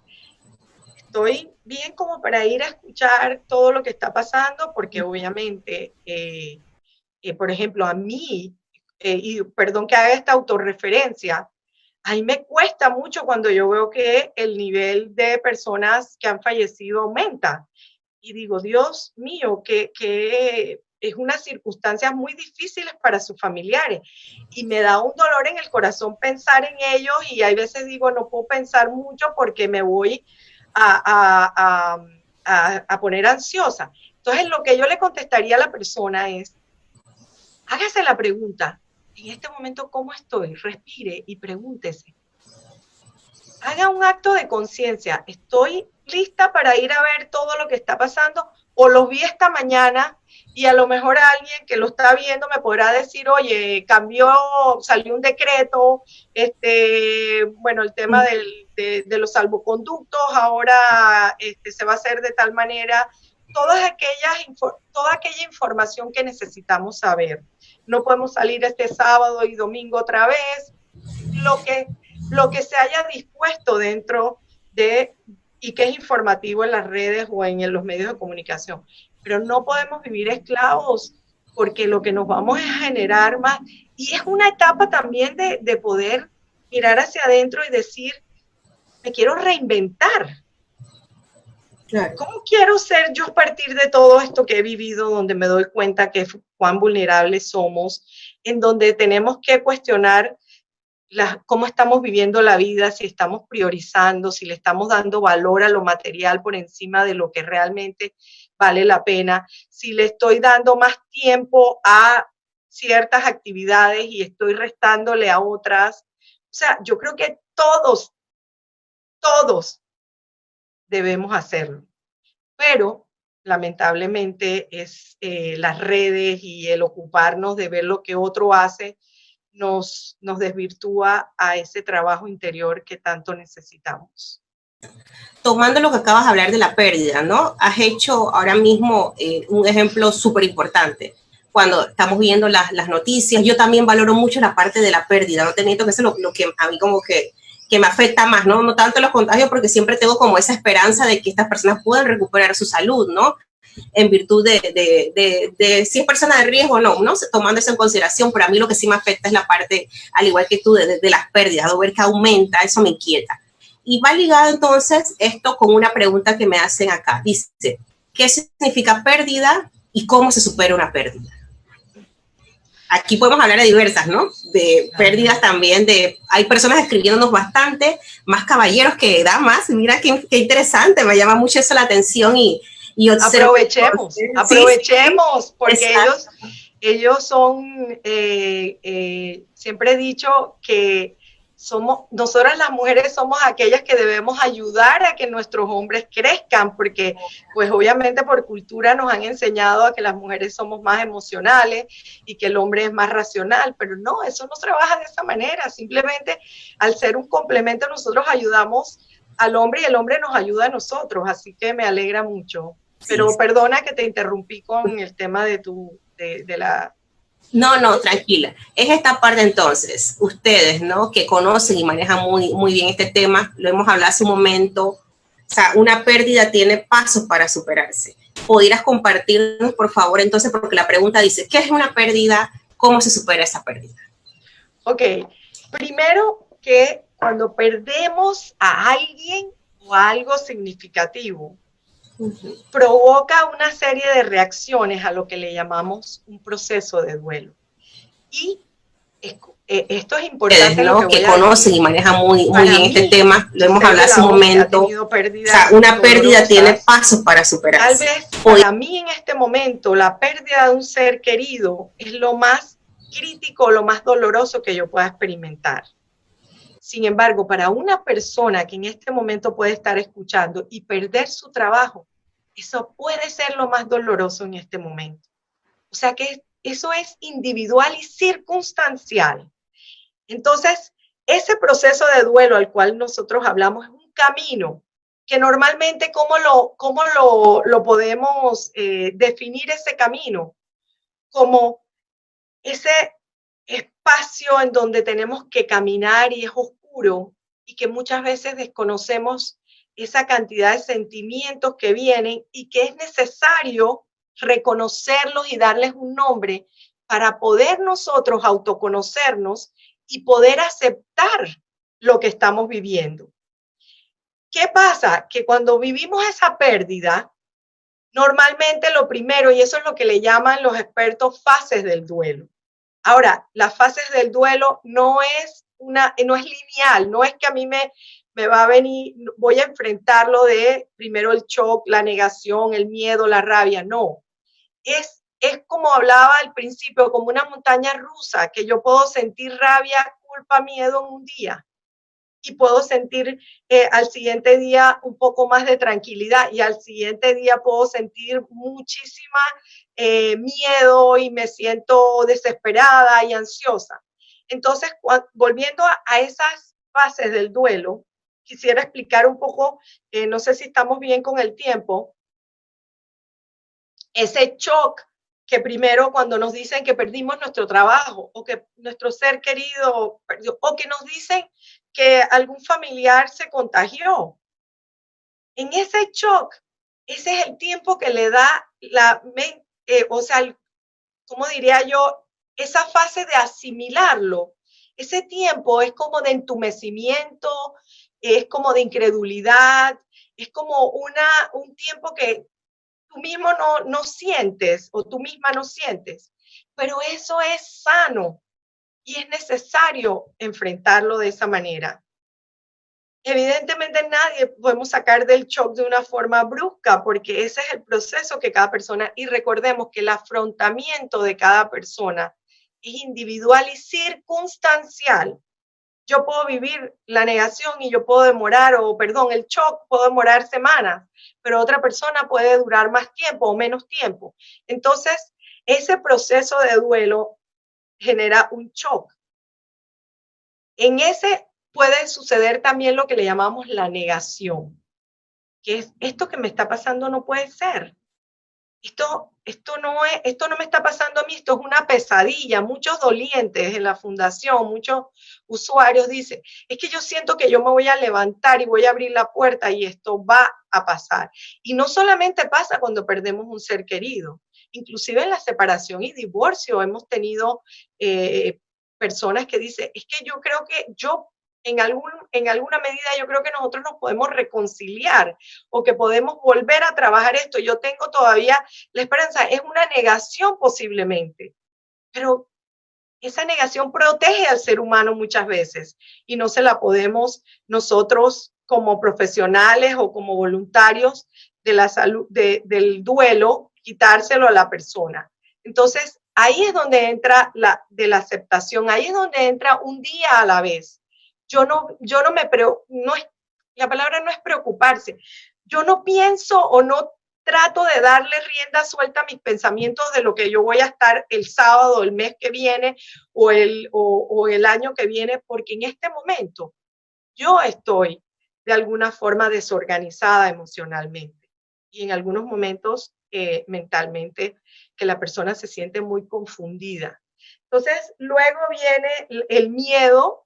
Estoy bien como para ir a escuchar todo lo que está pasando, porque obviamente, por ejemplo, a mí, y perdón que haga esta autorreferencia, a mí me cuesta mucho cuando yo veo que el nivel de personas que han fallecido aumenta. Y digo, Dios mío, que es unas circunstancias muy difíciles para sus familiares. Y me da un dolor en el corazón pensar en ellos y hay veces digo, no puedo pensar mucho porque me voy a poner ansiosa. Entonces, lo que yo le contestaría a la persona es, hágase la pregunta, en este momento, ¿cómo estoy? Respire y pregúntese. Haga un acto de conciencia. ¿Estoy lista para ir a ver todo lo que está pasando? O lo vi esta mañana y a lo mejor alguien que lo está viendo me podrá decir, oye, cambió, salió un decreto, bueno, el tema de los salvoconductos ahora se va a hacer de tal manera. Toda aquella información que necesitamos saber. No podemos salir este sábado y domingo otra vez. Lo que se haya dispuesto dentro de y que es informativo en las redes o en los medios de comunicación. Pero no podemos vivir esclavos porque lo que nos vamos a generar más. Y es una etapa también de poder mirar hacia adentro y decir, me quiero reinventar. Claro. ¿Cómo quiero ser yo a partir de todo esto que he vivido, donde me doy cuenta que cuán vulnerables somos, en donde tenemos que cuestionar cómo estamos viviendo la vida, si estamos priorizando, si le estamos dando valor a lo material por encima de lo que realmente vale la pena, si le estoy dando más tiempo a ciertas actividades y estoy restándole a otras? O sea, yo creo que todos debemos hacerlo, pero lamentablemente es las redes y el ocuparnos de ver lo que otro hace nos desvirtúa a ese trabajo interior que tanto necesitamos. Tomando lo que acabas de hablar de la pérdida, ¿no? Has hecho ahora mismo un ejemplo súper importante. Cuando estamos viendo las noticias, yo también valoro mucho la parte de la pérdida, no te miento que eso es lo que a mí como que me afecta más, ¿no? No tanto los contagios, porque siempre tengo como esa esperanza de que estas personas puedan recuperar su salud, ¿no? En virtud de si es persona de riesgo o no, tomando eso en consideración. Pero a mí lo que sí me afecta es la parte, al igual que tú, de las pérdidas, de ver que aumenta, eso me inquieta. Y va ligado entonces esto con una pregunta que me hacen acá. Dice, ¿qué significa pérdida y cómo se supera una pérdida? Aquí podemos hablar de diversas, ¿no? De pérdidas también, hay personas escribiéndonos bastante, más caballeros que damas. Mira qué interesante, me llama mucho eso la atención y aprovechemos, porque ellos son, siempre he dicho que nosotras las mujeres somos aquellas que debemos ayudar a que nuestros hombres crezcan, porque pues obviamente por cultura nos han enseñado a que las mujeres somos más emocionales y que el hombre es más racional, pero no, eso no trabaja de esa manera. Simplemente al ser un complemento nosotros ayudamos al hombre y el hombre nos ayuda a nosotros, así que me alegra mucho. Pero sí, perdona que te interrumpí con el tema de la... No, tranquila. Es esta parte entonces, ustedes, ¿no? Que conocen y manejan muy bien este tema, lo hemos hablado hace un momento, o sea, una pérdida tiene pasos para superarse. ¿Podrías compartirnos, por favor, entonces, porque la pregunta dice, ¿qué es una pérdida? ¿Cómo se supera esa pérdida? Ok, primero que cuando perdemos a alguien o a algo significativo, provoca una serie de reacciones a lo que le llamamos un proceso de duelo. Y esto es importante, ¿no? Que conocen y manejan muy bien este tema, lo hemos hablado hace un momento. O sea, una pérdida tiene pasos para superarse. Tal vez para mí en este momento la pérdida de un ser querido es lo más crítico, lo más doloroso que yo pueda experimentar. Sin embargo, para una persona que en este momento puede estar escuchando y perder su trabajo, eso puede ser lo más doloroso en este momento. O sea que eso es individual y circunstancial. Entonces, ese proceso de duelo al cual nosotros hablamos es un camino que normalmente, cómo lo podemos definir ese camino? Como ese espacio en donde tenemos que caminar y es oscuro y que muchas veces desconocemos esa cantidad de sentimientos que vienen y que es necesario reconocerlos y darles un nombre para poder nosotros autoconocernos y poder aceptar lo que estamos viviendo. ¿Qué pasa? Que cuando vivimos esa pérdida, normalmente lo primero, y eso es lo que le llaman los expertos fases del duelo. Ahora, las fases del duelo no es lineal, no es que a mí me va a venir, voy a enfrentarlo de primero el shock, la negación, el miedo, la rabia, no. Es como hablaba al principio, como una montaña rusa, que yo puedo sentir rabia, culpa, miedo en un día y puedo sentir al siguiente día un poco más de tranquilidad y al siguiente día puedo sentir muchísima miedo y me siento desesperada y ansiosa. Entonces, volviendo a esas fases del duelo, quisiera explicar un poco, no sé si estamos bien con el tiempo, ese shock que primero cuando nos dicen que perdimos nuestro trabajo o que nuestro ser querido perdió, o que nos dicen que algún familiar se contagió. En ese shock, ese es el tiempo que le da la mente, o sea, ¿cómo diría yo? Esa fase de asimilarlo. Ese tiempo es como de entumecimiento, es como de incredulidad, es como un tiempo que tú mismo no sientes o tú misma no sientes. Pero eso es sano y es necesario enfrentarlo de esa manera. Evidentemente nadie podemos sacar del shock de una forma brusca porque ese es el proceso que cada persona, y recordemos que el afrontamiento de cada persona es individual y circunstancial. Yo puedo vivir la negación y yo puedo demorar, el shock puedo demorar semanas, pero otra persona puede durar más tiempo o menos tiempo. Entonces, ese proceso de duelo genera un shock. En ese puede suceder también lo que le llamamos la negación, que es esto que me está pasando no puede ser. Esto no me está pasando a mí, esto es una pesadilla. Muchos dolientes en la fundación, muchos usuarios dicen, es que yo siento que yo me voy a levantar y voy a abrir la puerta y esto va a pasar. Y no solamente pasa cuando perdemos un ser querido, inclusive en la separación y divorcio hemos tenido personas que dicen, es que yo creo que en alguna medida yo creo que nosotros nos podemos reconciliar o que podemos volver a trabajar esto. Yo tengo todavía la esperanza, es una negación posiblemente, pero esa negación protege al ser humano muchas veces y no se la podemos nosotros como profesionales o como voluntarios de la salud, del duelo, quitárselo a la persona. Entonces, ahí es donde entra de la aceptación, ahí es donde entra un día a la vez. La palabra no es preocuparse. Yo no pienso o no trato de darle rienda suelta a mis pensamientos de lo que yo voy a estar el sábado, el mes que viene o el año que viene, porque en este momento yo estoy de alguna forma desorganizada emocionalmente y en algunos momentos mentalmente que la persona se siente muy confundida. Entonces, luego viene el miedo,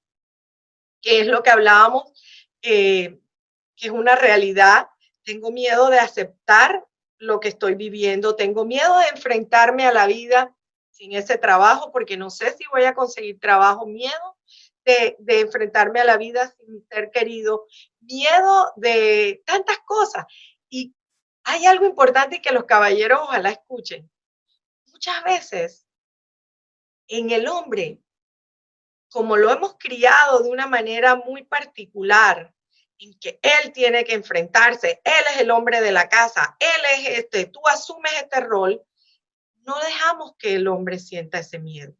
que es lo que hablábamos, que es una realidad. Tengo miedo de aceptar lo que estoy viviendo, tengo miedo de enfrentarme a la vida sin ese trabajo porque no sé si voy a conseguir trabajo, miedo de enfrentarme a la vida sin ser querido, miedo de tantas cosas. Y hay algo importante que los caballeros ojalá escuchen. Muchas veces en el hombre, como lo hemos criado de una manera muy particular, en que él tiene que enfrentarse, él es el hombre de la casa, él es tú asumes este rol, no dejamos que el hombre sienta ese miedo.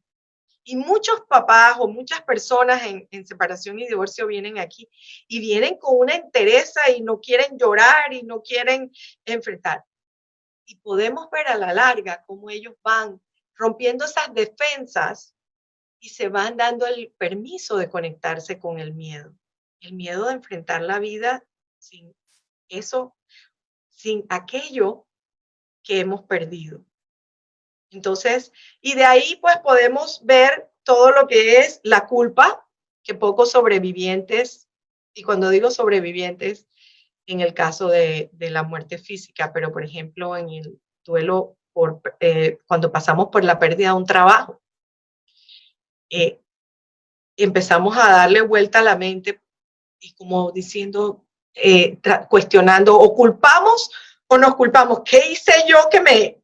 Y muchos papás o muchas personas en separación y divorcio vienen aquí y vienen con una entereza y no quieren llorar y no quieren enfrentar. Y podemos ver a la larga cómo ellos van rompiendo esas defensas y se van dando el permiso de conectarse con el miedo de enfrentar la vida sin eso sin aquello que hemos perdido. Entonces, y de ahí pues podemos ver todo lo que es la culpa que pocos sobrevivientes, y cuando digo sobrevivientes, en el caso de la muerte física, pero por ejemplo en el duelo cuando pasamos por la pérdida de un trabajo, empezamos a darle vuelta a la mente y como diciendo, cuestionando, o culpamos o nos culpamos. ¿Qué hice yo que me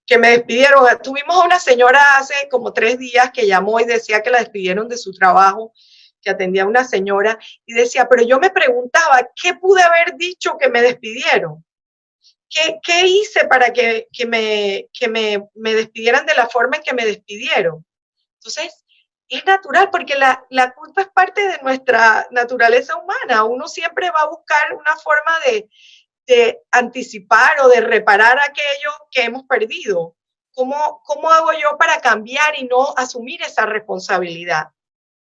despidieron? Tuvimos a una señora hace como 3 días que llamó y decía que la despidieron de su trabajo, que atendía a una señora, y decía, pero yo me preguntaba, ¿qué pude haber dicho que me despidieron? ¿Qué hice para que me despidieran de la forma en que me despidieron? Entonces, es natural porque la culpa es parte de nuestra naturaleza humana. Uno siempre va a buscar una forma de anticipar o de reparar aquello que hemos perdido. ¿Cómo hago yo para cambiar y no asumir esa responsabilidad?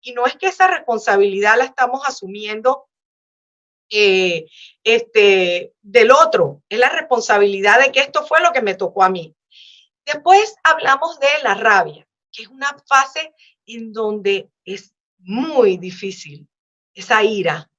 Y no es que esa responsabilidad la estamos asumiendo del otro, es la responsabilidad de que esto fue lo que me tocó a mí. Después hablamos de la rabia, que es una fase en donde es muy difícil esa ira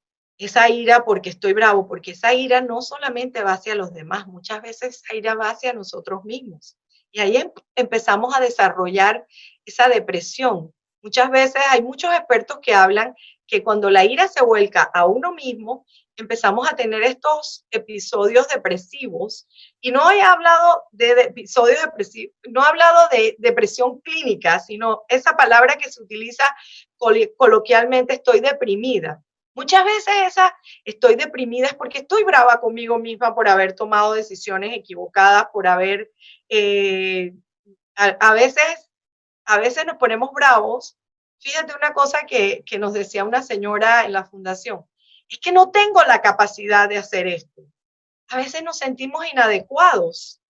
porque estoy bravo, porque esa ira no solamente va hacia los demás, muchas veces esa ira va hacia nosotros mismos. Y ahí empezamos a desarrollar esa depresión. Muchas veces hay muchos expertos que hablan que cuando la ira se vuelca a uno mismo, empezamos a tener estos episodios depresivos. Y no he hablado de episodios depresivos, no he hablado de depresión clínica, sino esa palabra que se utiliza coloquialmente, estoy deprimida. Muchas veces estoy deprimida es porque estoy brava conmigo misma por haber tomado decisiones equivocadas, por haber, a veces nos ponemos bravos. Fíjate una cosa que nos decía una señora en la fundación, es que no tengo la capacidad de hacer esto. A veces nos sentimos inadecuados,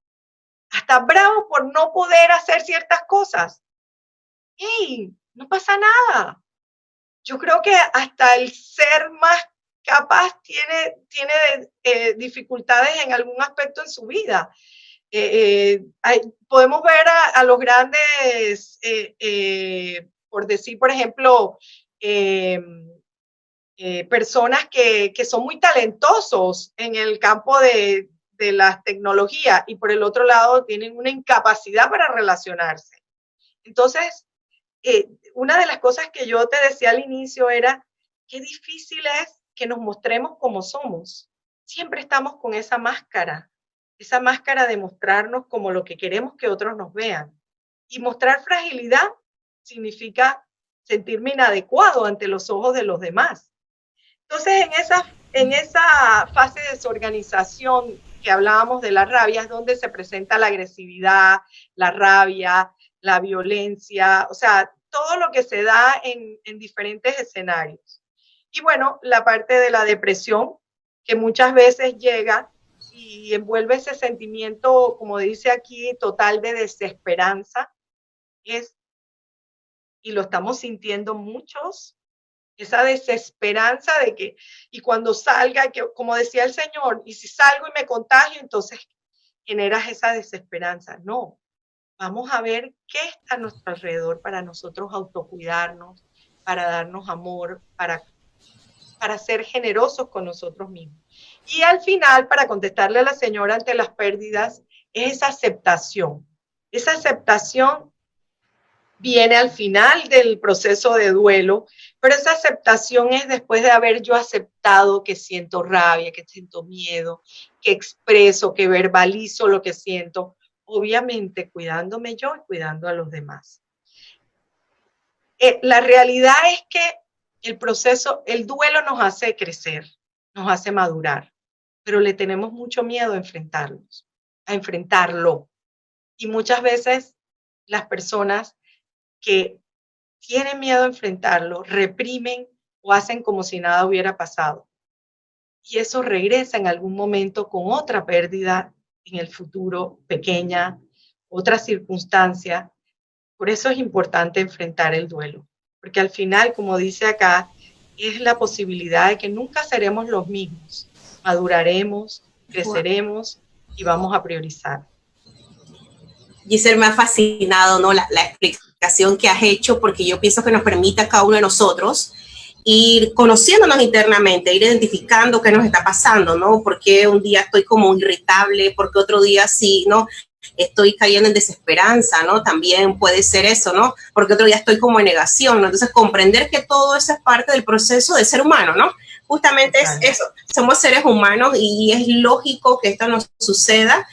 hasta bravos por no poder hacer ciertas cosas. ¡Ey! No pasa nada. Yo creo que hasta el ser más capaz tiene dificultades en algún aspecto en su vida. Podemos ver a los grandes, por decir, por ejemplo, personas que son muy talentosos en el campo de las tecnologías y por el otro lado tienen una incapacidad para relacionarse. Entonces, una de las cosas que yo te decía al inicio era qué difícil es que nos mostremos como somos. Siempre estamos con esa máscara de mostrarnos como lo que queremos que otros nos vean. Y mostrar fragilidad significa sentirme inadecuado ante los ojos de los demás. Entonces, en esa fase de desorganización que hablábamos de la rabia es donde se presenta la agresividad, la rabia, la violencia, o sea, todo lo que se da en diferentes escenarios. Y bueno, la parte de la depresión, que muchas veces llega y envuelve ese sentimiento, como dice aquí, total de desesperanza, y lo estamos sintiendo muchos, esa desesperanza de que, y cuando salga, que, como decía el Señor, y si salgo y me contagio, entonces generas esa desesperanza. No, vamos a ver qué está a nuestro alrededor para nosotros autocuidarnos, para darnos amor, para ser generosos con nosotros mismos. Y al final, para contestarle a la señora ante las pérdidas, es esa aceptación. Esa aceptación viene al final del proceso de duelo, pero esa aceptación es después de haber yo aceptado que siento rabia, que siento miedo, que expreso, que verbalizo lo que siento, obviamente cuidándome yo y cuidando a los demás. La realidad es que el duelo nos hace crecer, nos hace madurar, pero le tenemos mucho miedo a enfrentarlo. Y muchas veces las personas que tienen miedo a enfrentarlo, reprimen o hacen como si nada hubiera pasado. Y eso regresa en algún momento con otra pérdida en el futuro, pequeña, otra circunstancia. Por eso es importante enfrentar el duelo, porque al final, como dice acá, es la posibilidad de que nunca seremos los mismos. maduraremos, creceremos y vamos a priorizar. Giselle, me ha fascinado, ¿no? La explicación que has hecho, porque yo pienso que nos permite a cada uno de nosotros ir conociéndonos internamente, ir identificando qué nos está pasando, ¿no? Porque un día estoy como irritable, porque otro día sí, ¿no? Estoy cayendo en desesperanza, ¿no? También puede ser eso, ¿no? Porque otro día estoy como en negación, ¿no? Entonces, comprender que todo eso es parte del proceso de ser humano, ¿no? Justamente es eso, somos seres humanos y es lógico que esto nos suceda.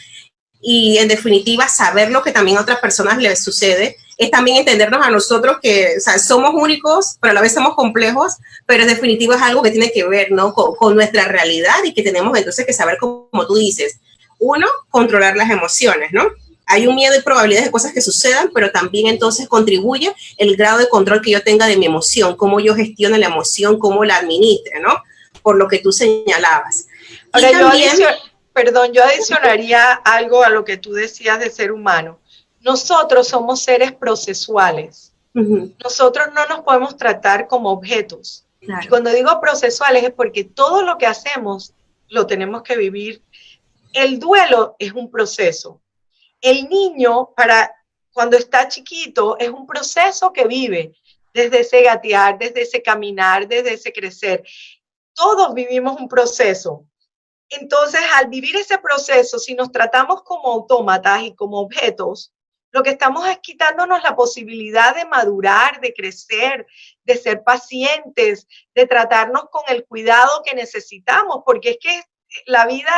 Y en definitiva, saber lo que también a otras personas les sucede es también entendernos a nosotros que, o sea, somos únicos, pero a la vez somos complejos, pero en definitiva es algo que tiene que ver, ¿no? Con nuestra realidad y que tenemos entonces que saber, como tú dices, uno, controlar las emociones, ¿no? Hay un miedo y probabilidades de cosas que sucedan, pero también entonces contribuye el grado de control que yo tenga de mi emoción, cómo yo gestiono la emoción, cómo la administre, ¿no? Por lo que tú señalabas. Ahora, y también, yo adicionaría algo a lo que tú decías de ser humano. Nosotros somos seres procesuales. Nosotros no nos podemos tratar como objetos. Claro. Y cuando digo procesuales es porque todo lo que hacemos lo tenemos que vivir. El duelo es un proceso. El niño, cuando está chiquito, es un proceso que vive desde ese gatear, desde ese caminar, desde ese crecer. Todos vivimos un proceso. Entonces, al vivir ese proceso, si nos tratamos como autómatas y como objetos, lo que estamos es quitándonos la posibilidad de madurar, de crecer, de ser pacientes, de tratarnos con el cuidado que necesitamos, porque es que la vida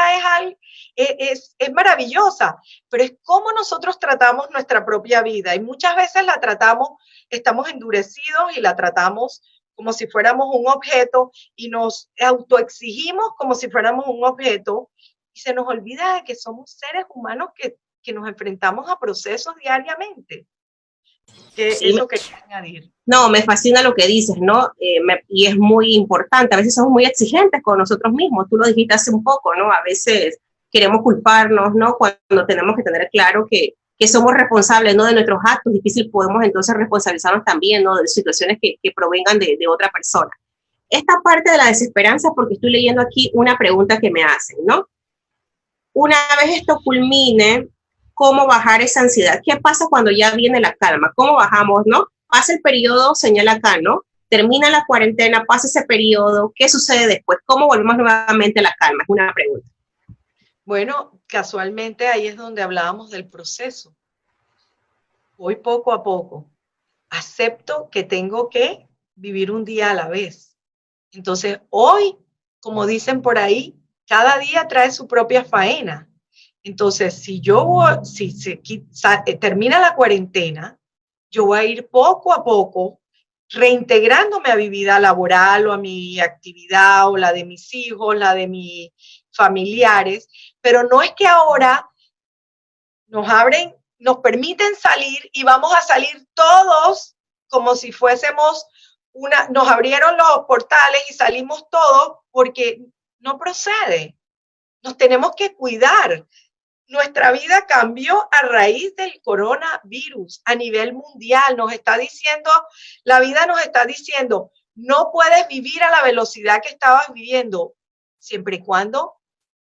es maravillosa, pero es cómo nosotros tratamos nuestra propia vida y muchas veces la tratamos, estamos endurecidos y la tratamos como si fuéramos un objeto y nos autoexigimos como si fuéramos un objeto y se nos olvida de que somos seres humanos que nos enfrentamos a procesos diariamente. Sí, eso quería añadir. No, me fascina lo que dices, ¿no? Y es muy importante. A veces somos muy exigentes con nosotros mismos. Tú lo dijiste hace un poco, ¿no? A veces queremos culparnos, ¿no? Cuando tenemos que tener claro que somos responsables, ¿no? De nuestros actos. Difícil podemos entonces responsabilizarnos también, ¿no? De situaciones que provengan de otra persona. Esta parte de la desesperanza, porque estoy leyendo aquí una pregunta que me hacen, ¿no? Una vez esto culmine, ¿cómo bajar esa ansiedad? ¿Qué pasa cuando ya viene la calma? ¿Cómo bajamos, no? Pasa el periodo, señala acá, ¿no? Termina la cuarentena, pasa ese periodo, ¿qué sucede después? ¿Cómo volvemos nuevamente a la calma? Es una pregunta. Bueno, casualmente ahí es donde hablábamos del proceso. Voy poco a poco. Acepto que tengo que vivir un día a la vez. Entonces, hoy, como dicen por ahí, cada día trae su propia faena. Entonces, si termina la cuarentena, yo voy a ir poco a poco reintegrándome a mi vida laboral o a mi actividad o la de mis hijos, la de mis familiares, pero no es que ahora nos permiten salir y vamos a salir todos como si fuésemos nos abrieron los portales y salimos todos porque no procede. Nos tenemos que cuidar. Nuestra vida cambió a raíz del coronavirus a nivel mundial. La vida nos está diciendo, no puedes vivir a la velocidad que estabas viviendo, siempre y cuando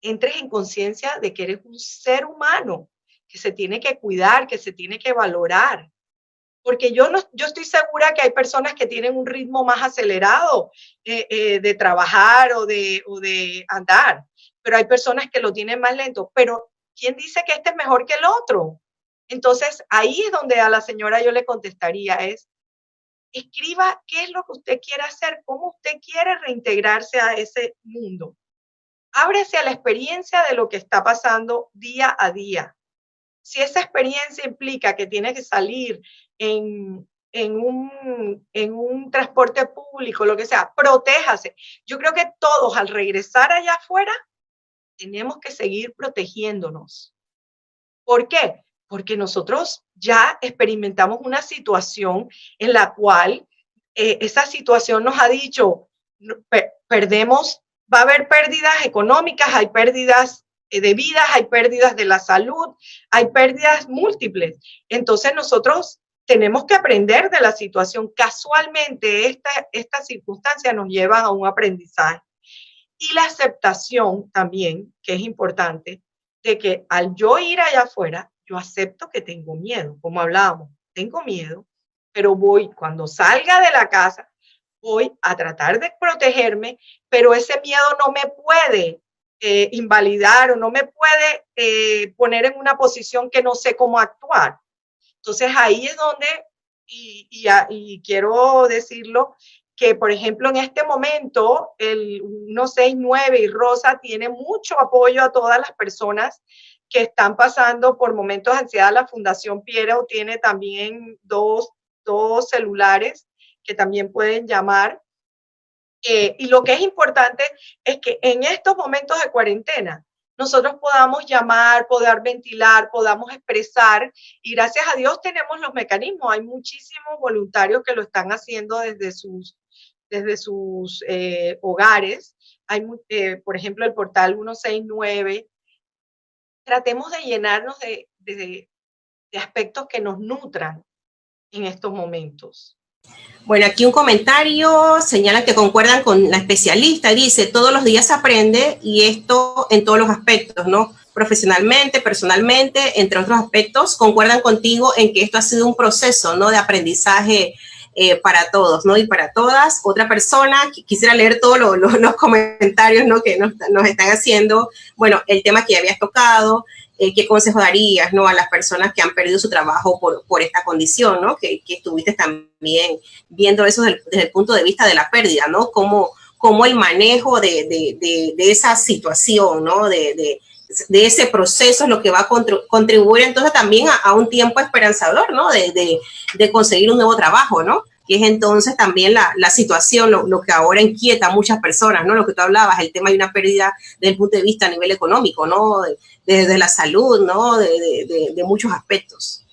entres en conciencia de que eres un ser humano, que se tiene que cuidar, que se tiene que valorar. Porque yo estoy segura que hay personas que tienen un ritmo más acelerado de trabajar o de andar, pero hay personas que lo tienen más lento. Pero ¿quién dice que este es mejor que el otro? Entonces, ahí es donde a la señora yo le contestaría escriba qué es lo que usted quiere hacer, cómo usted quiere reintegrarse a ese mundo. Ábrese a la experiencia de lo que está pasando día a día. Si esa experiencia implica que tiene que salir en un transporte público, lo que sea, protéjase. Yo creo que todos al regresar allá afuera tenemos que seguir protegiéndonos. ¿Por qué? Porque nosotros ya experimentamos una situación en la cual esa situación nos ha dicho, va a haber pérdidas económicas, hay pérdidas de vidas, hay pérdidas de la salud, hay pérdidas múltiples. Entonces nosotros tenemos que aprender de la situación. Casualmente esta circunstancia nos lleva a un aprendizaje. Y la aceptación también, que es importante, de que al yo ir allá afuera, yo acepto que tengo miedo, como hablábamos, tengo miedo, pero voy, cuando salga de la casa, voy a tratar de protegerme, pero ese miedo no me puede invalidar o no me puede poner en una posición que no sé cómo actuar. Entonces ahí es donde, y quiero decirlo, que por ejemplo en este momento el 169 y Rosa tiene mucho apoyo a todas las personas que están pasando por momentos de ansiedad. La Fundación Piero tiene también dos celulares que también pueden llamar. Y lo que es importante es que en estos momentos de cuarentena nosotros podamos llamar, poder ventilar, podamos expresar, y gracias a Dios tenemos los mecanismos. Hay muchísimos voluntarios que lo están haciendo desde sus hogares. Hay, por ejemplo, el portal 169. Tratemos de llenarnos de aspectos que nos nutran en estos momentos. Bueno, aquí un comentario señala que concuerdan con la especialista, dice, todos los días se aprende y esto en todos los aspectos, ¿no? Profesionalmente, personalmente, entre otros aspectos, concuerdan contigo en que esto ha sido un proceso, ¿no? De aprendizaje para todos, ¿no? Y para todas. Otra persona, quisiera leer todos los comentarios, ¿no? Que nos están haciendo. Bueno, el tema que ya habías tocado, ¿qué consejo darías, ¿no? A las personas que han perdido su trabajo por esta condición, ¿no? Que estuviste también viendo eso desde el punto de vista de la pérdida, ¿no? Cómo el manejo de esa situación, ¿no? De ese proceso es lo que va a contribuir entonces también a un tiempo esperanzador, ¿no? De conseguir un nuevo trabajo, ¿no? Que es entonces también la situación, lo que ahora inquieta a muchas personas, ¿no? Lo que tú hablabas, el tema de una pérdida desde el punto de vista a nivel económico, ¿no? De la salud, ¿no? De muchos aspectos.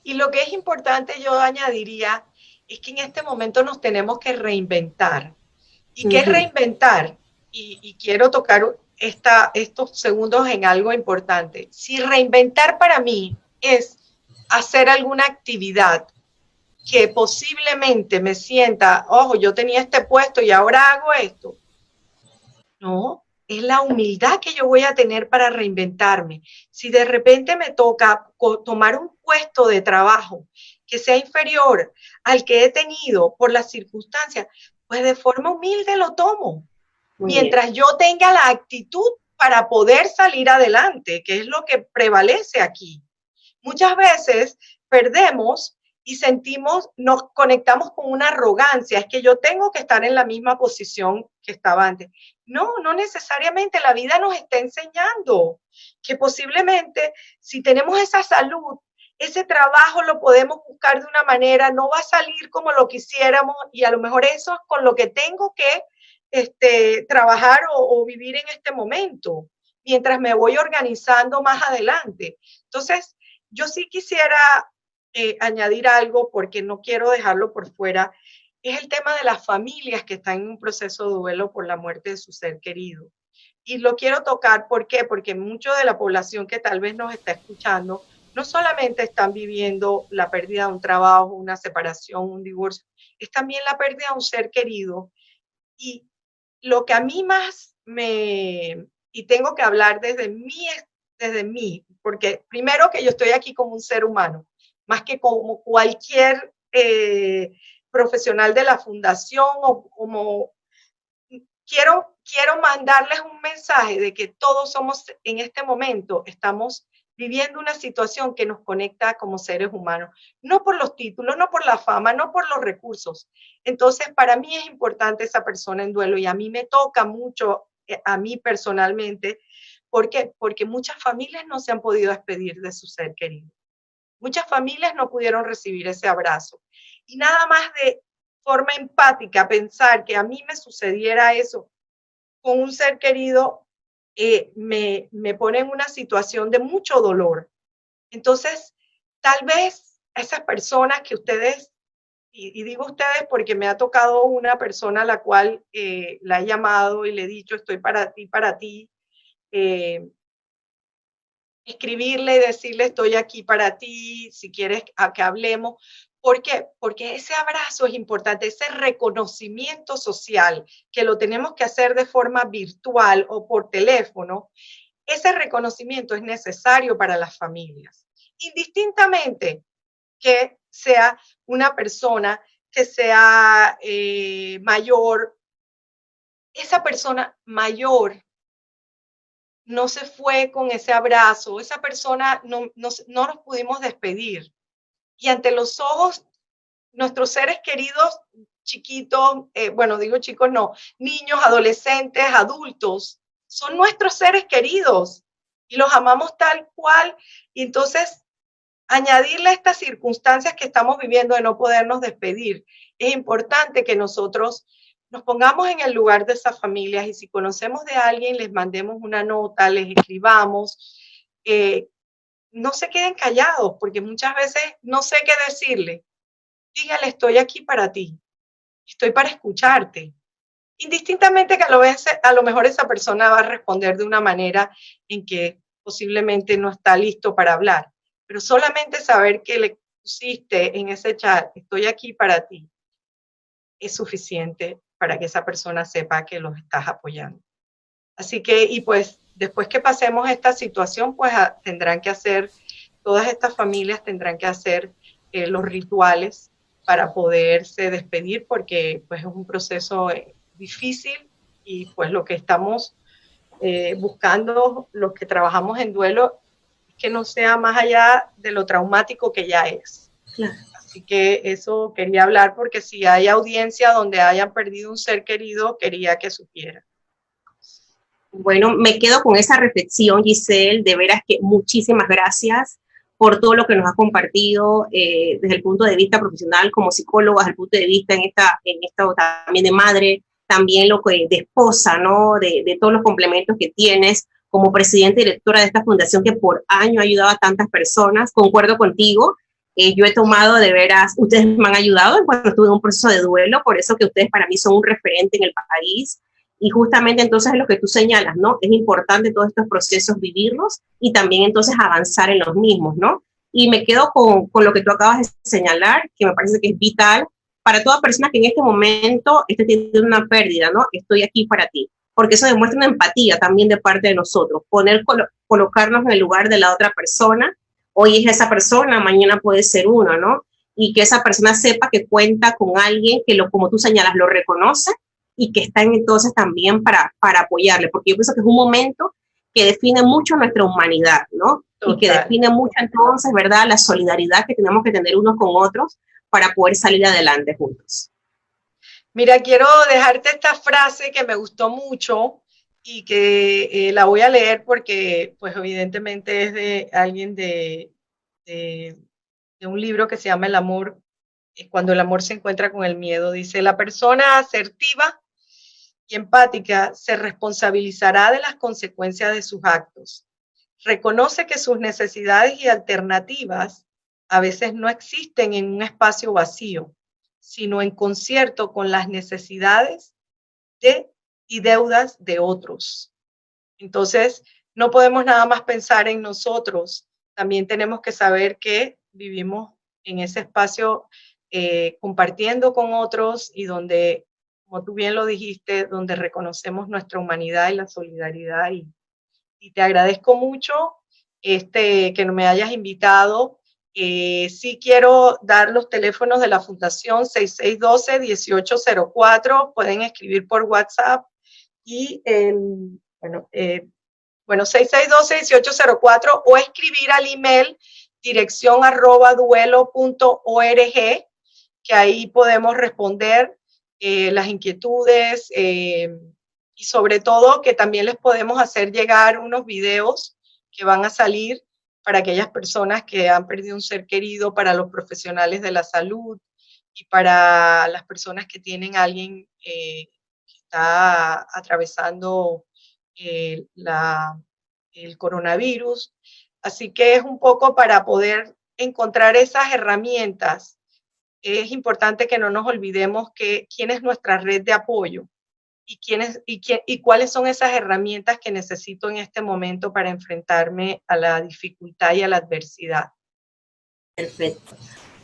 Y lo que es importante, yo añadiría, es que en este momento nos tenemos que reinventar. ¿Y qué es reinventar? Y quiero tocar estos segundos en algo importante. Si reinventar para mí es hacer alguna actividad que posiblemente me sienta, ojo, yo tenía este puesto y ahora hago esto. No, es la humildad que yo voy a tener para reinventarme. Si de repente me toca tomar un puesto de trabajo que sea inferior al que he tenido por las circunstancias, pues de forma humilde lo tomo. Mientras yo tenga la actitud para poder salir adelante, que es lo que prevalece aquí. Muchas veces perdemos y nos conectamos con una arrogancia, es que yo tengo que estar en la misma posición que estaba antes. No, no necesariamente, la vida nos está enseñando que posiblemente si tenemos esa salud, ese trabajo lo podemos buscar de una manera, no va a salir como lo quisiéramos y a lo mejor eso es con lo que tengo que trabajar o vivir en este momento, mientras me voy organizando más adelante. Entonces, yo sí quisiera añadir algo porque no quiero dejarlo por fuera, es el tema de las familias que están en un proceso de duelo por la muerte de su ser querido. Y lo quiero tocar, ¿por qué? Porque mucho de la población que tal vez nos está escuchando no solamente están viviendo la pérdida de un trabajo, una separación, un divorcio, es también la pérdida de un ser querido. Y lo que a mí más y tengo que hablar desde mí, porque primero que yo estoy aquí como un ser humano, más que como cualquier profesional de la fundación o como quiero mandarles un mensaje de que todos somos en este momento, estamos viviendo una situación que nos conecta como seres humanos, no por los títulos, no por la fama, no por los recursos. Entonces, para mí es importante esa persona en duelo y a mí me toca mucho, a mí personalmente. ¿Por qué? Porque muchas familias no se han podido despedir de su ser querido. Muchas familias no pudieron recibir ese abrazo. Y nada más de forma empática pensar que a mí me sucediera eso con un ser querido, me pone en una situación de mucho dolor. Entonces, tal vez esas personas que ustedes, y digo ustedes porque me ha tocado una persona a la cual la he llamado y le he dicho, estoy para ti, escribirle y decirle estoy aquí para ti, si quieres a que hablemos. ¿Por qué? Porque ese abrazo es importante, ese reconocimiento social que lo tenemos que hacer de forma virtual o por teléfono, ese reconocimiento es necesario para las familias, indistintamente que sea una persona que sea mayor, esa persona mayor no se fue con ese abrazo, esa persona no nos pudimos despedir. Y ante los ojos, nuestros seres queridos, chiquitos, bueno, digo chicos, no, niños, adolescentes, adultos, son nuestros seres queridos y los amamos tal cual. Y entonces, añadirle a estas circunstancias que estamos viviendo de no podernos despedir, es importante que nosotros nos pongamos en el lugar de esas familias y si conocemos de alguien, les mandemos una nota, les escribamos. No se queden callados, porque muchas veces no sé qué decirle. Dígale, estoy aquí para ti, estoy para escucharte. Indistintamente que a lo mejor esa persona va a responder de una manera en que posiblemente no está listo para hablar, pero solamente saber que le pusiste en ese chat, estoy aquí para ti, es suficiente para que esa persona sepa que los estás apoyando. Así que, y pues después que pasemos esta situación, pues tendrán que hacer, todas estas familias tendrán que hacer los rituales para poderse despedir, porque pues es un proceso difícil y pues lo que estamos buscando, los que trabajamos en duelo, es que no sea más allá de lo traumático que ya es. Claro. Así que eso quería hablar porque si hay audiencia donde hayan perdido un ser querido, quería que supiera. Bueno, me quedo con esa reflexión, Giselle, de veras que muchísimas gracias por todo lo que nos has compartido desde el punto de vista profesional como psicóloga, desde el punto de vista en esta también de madre, también lo que de esposa, ¿no? De todos los complementos que tienes como presidenta y directora de esta fundación que por año ha ayudado a tantas personas. Concuerdo contigo, yo he tomado de veras, ustedes me han ayudado cuando estuve en un proceso de duelo, por eso que ustedes para mí son un referente en el país. Y justamente entonces es lo que tú señalas, ¿no? Es importante todos estos procesos vivirlos y también entonces avanzar en los mismos, ¿no? Y me quedo con lo que tú acabas de señalar, que me parece que es vital para toda persona que en este momento esté teniendo una pérdida, ¿no? Estoy aquí para ti, porque eso demuestra una empatía también de parte de nosotros, colocarnos en el lugar de la otra persona, hoy es esa persona, mañana puede ser uno, ¿no? Y que esa persona sepa que cuenta con alguien que, como tú señalas, lo reconoce y que están entonces también para apoyarle, porque yo pienso que es un momento que define mucho nuestra humanidad, ¿no? Total. Y que define mucho entonces, ¿verdad?, la solidaridad que tenemos que tener unos con otros para poder salir adelante juntos. Mira, quiero dejarte esta frase que me gustó mucho y que la voy a leer porque, pues, evidentemente es de alguien de un libro que se llama El amor, cuando el amor se encuentra con el miedo. Dice, la persona asertiva y empática se responsabilizará de las consecuencias de sus actos. Reconoce que sus necesidades y alternativas a veces no existen en un espacio vacío, sino en concierto con las necesidades y deudas de otros. Entonces, no podemos nada más pensar en nosotros, también tenemos que saber que vivimos en ese espacio compartiendo con otros y donde, como tú bien lo dijiste, donde reconocemos nuestra humanidad y la solidaridad. Y te agradezco mucho que me hayas invitado. Sí quiero dar los teléfonos de la Fundación 6612-1804. Pueden escribir por WhatsApp y, bueno, 6612-1804 o escribir al email dirección@duelo.org, que ahí podemos responder las inquietudes y sobre todo que también les podemos hacer llegar unos videos que van a salir para aquellas personas que han perdido un ser querido, para los profesionales de la salud y para las personas que tienen a alguien que está atravesando el coronavirus. Así que es un poco para poder encontrar esas herramientas. Es importante que no nos olvidemos quién es nuestra red de apoyo y cuáles son esas herramientas que necesito en este momento para enfrentarme a la dificultad y a la adversidad. Perfecto.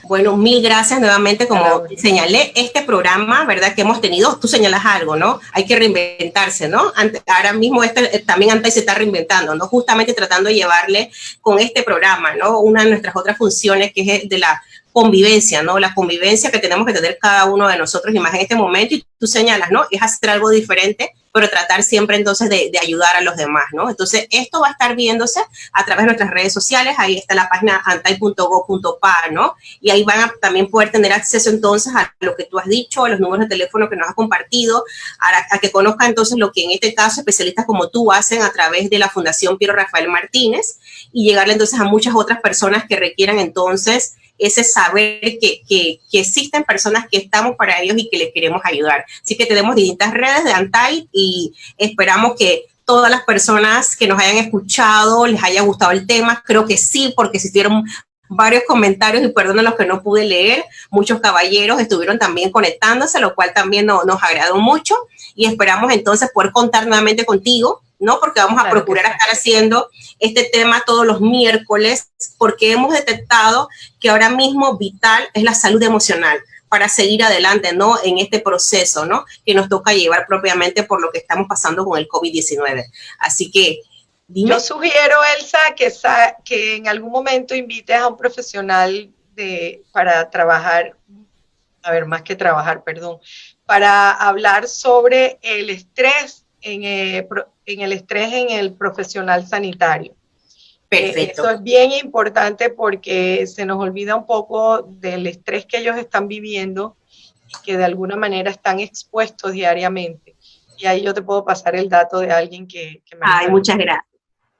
Bueno, mil gracias nuevamente. Como señalé, este programa, ¿verdad? Que hemos tenido, tú señalas algo, ¿no? Hay que reinventarse, ¿no? Ahora mismo también Antay se está reinventando, ¿no? Justamente tratando de llevarle con este programa, ¿no? Una de nuestras otras funciones que es de la convivencia, ¿no? La convivencia que tenemos que tener cada uno de nosotros, y más en este momento, y tú señalas, ¿no? Es hacer algo diferente, pero tratar siempre entonces de ayudar a los demás, ¿no? Entonces, esto va a estar viéndose a través de nuestras redes sociales. Ahí está la página antay.go.pa, ¿no? Y ahí van a también poder tener acceso entonces a lo que tú has dicho, a los números de teléfono que nos has compartido, a que conozcan entonces lo que en este caso especialistas como tú hacen a través de la Fundación Piero Rafael Martínez, y llegarle entonces a muchas otras personas que requieran entonces ese saber que existen personas que estamos para ellos y que les queremos ayudar. Así que tenemos distintas redes de Antay y esperamos que todas las personas que nos hayan escuchado les haya gustado el tema. Creo que sí, porque existieron varios comentarios, y perdón los que no pude leer. Muchos caballeros estuvieron también conectándose, lo cual también nos agradó mucho, y esperamos entonces poder contar nuevamente contigo, ¿no? Porque vamos a procurar estar haciendo este tema todos los miércoles, porque hemos detectado que ahora mismo vital es la salud emocional para seguir adelante, ¿no? En este proceso, ¿no? Que nos toca llevar propiamente por lo que estamos pasando con el COVID-19. Así que, dime. Yo sugiero, Elsa, que en algún momento invites a un profesional para trabajar, más que trabajar, perdón, para hablar sobre el estrés en el profesional sanitario. Perfecto. Eso es bien importante porque se nos olvida un poco del estrés que ellos están viviendo y que de alguna manera están expuestos diariamente. Y ahí yo te puedo pasar el dato de alguien que me... Ay, muchas gracias.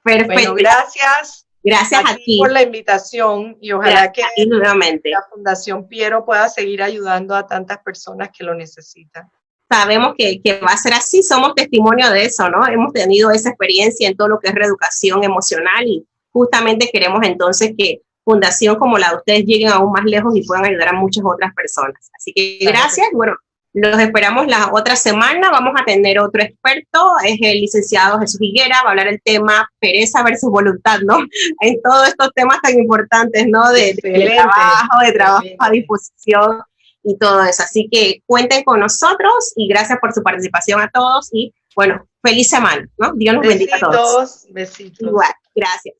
Perfecto. Bueno, gracias. Gracias a ti por la invitación, y ojalá que nuevamente la Fundación Piero pueda seguir ayudando a tantas personas que lo necesitan. Sabemos que va a ser así, somos testimonio de eso, ¿no? Hemos tenido esa experiencia en todo lo que es reeducación emocional, y justamente queremos entonces que fundación como la de ustedes lleguen aún más lejos y puedan ayudar a muchas otras personas. Así que gracias. Bueno, los esperamos la otra semana. Vamos a tener otro experto, es el licenciado Jesús Higuera, va a hablar el tema pereza versus voluntad, ¿no? En todos estos temas tan importantes, ¿no? De trabajo a disposición y todo eso. Así que cuenten con nosotros, y gracias por su participación a todos, y bueno, feliz semana, ¿no? Dios nos bendiga a todos. Besitos. Igual, gracias.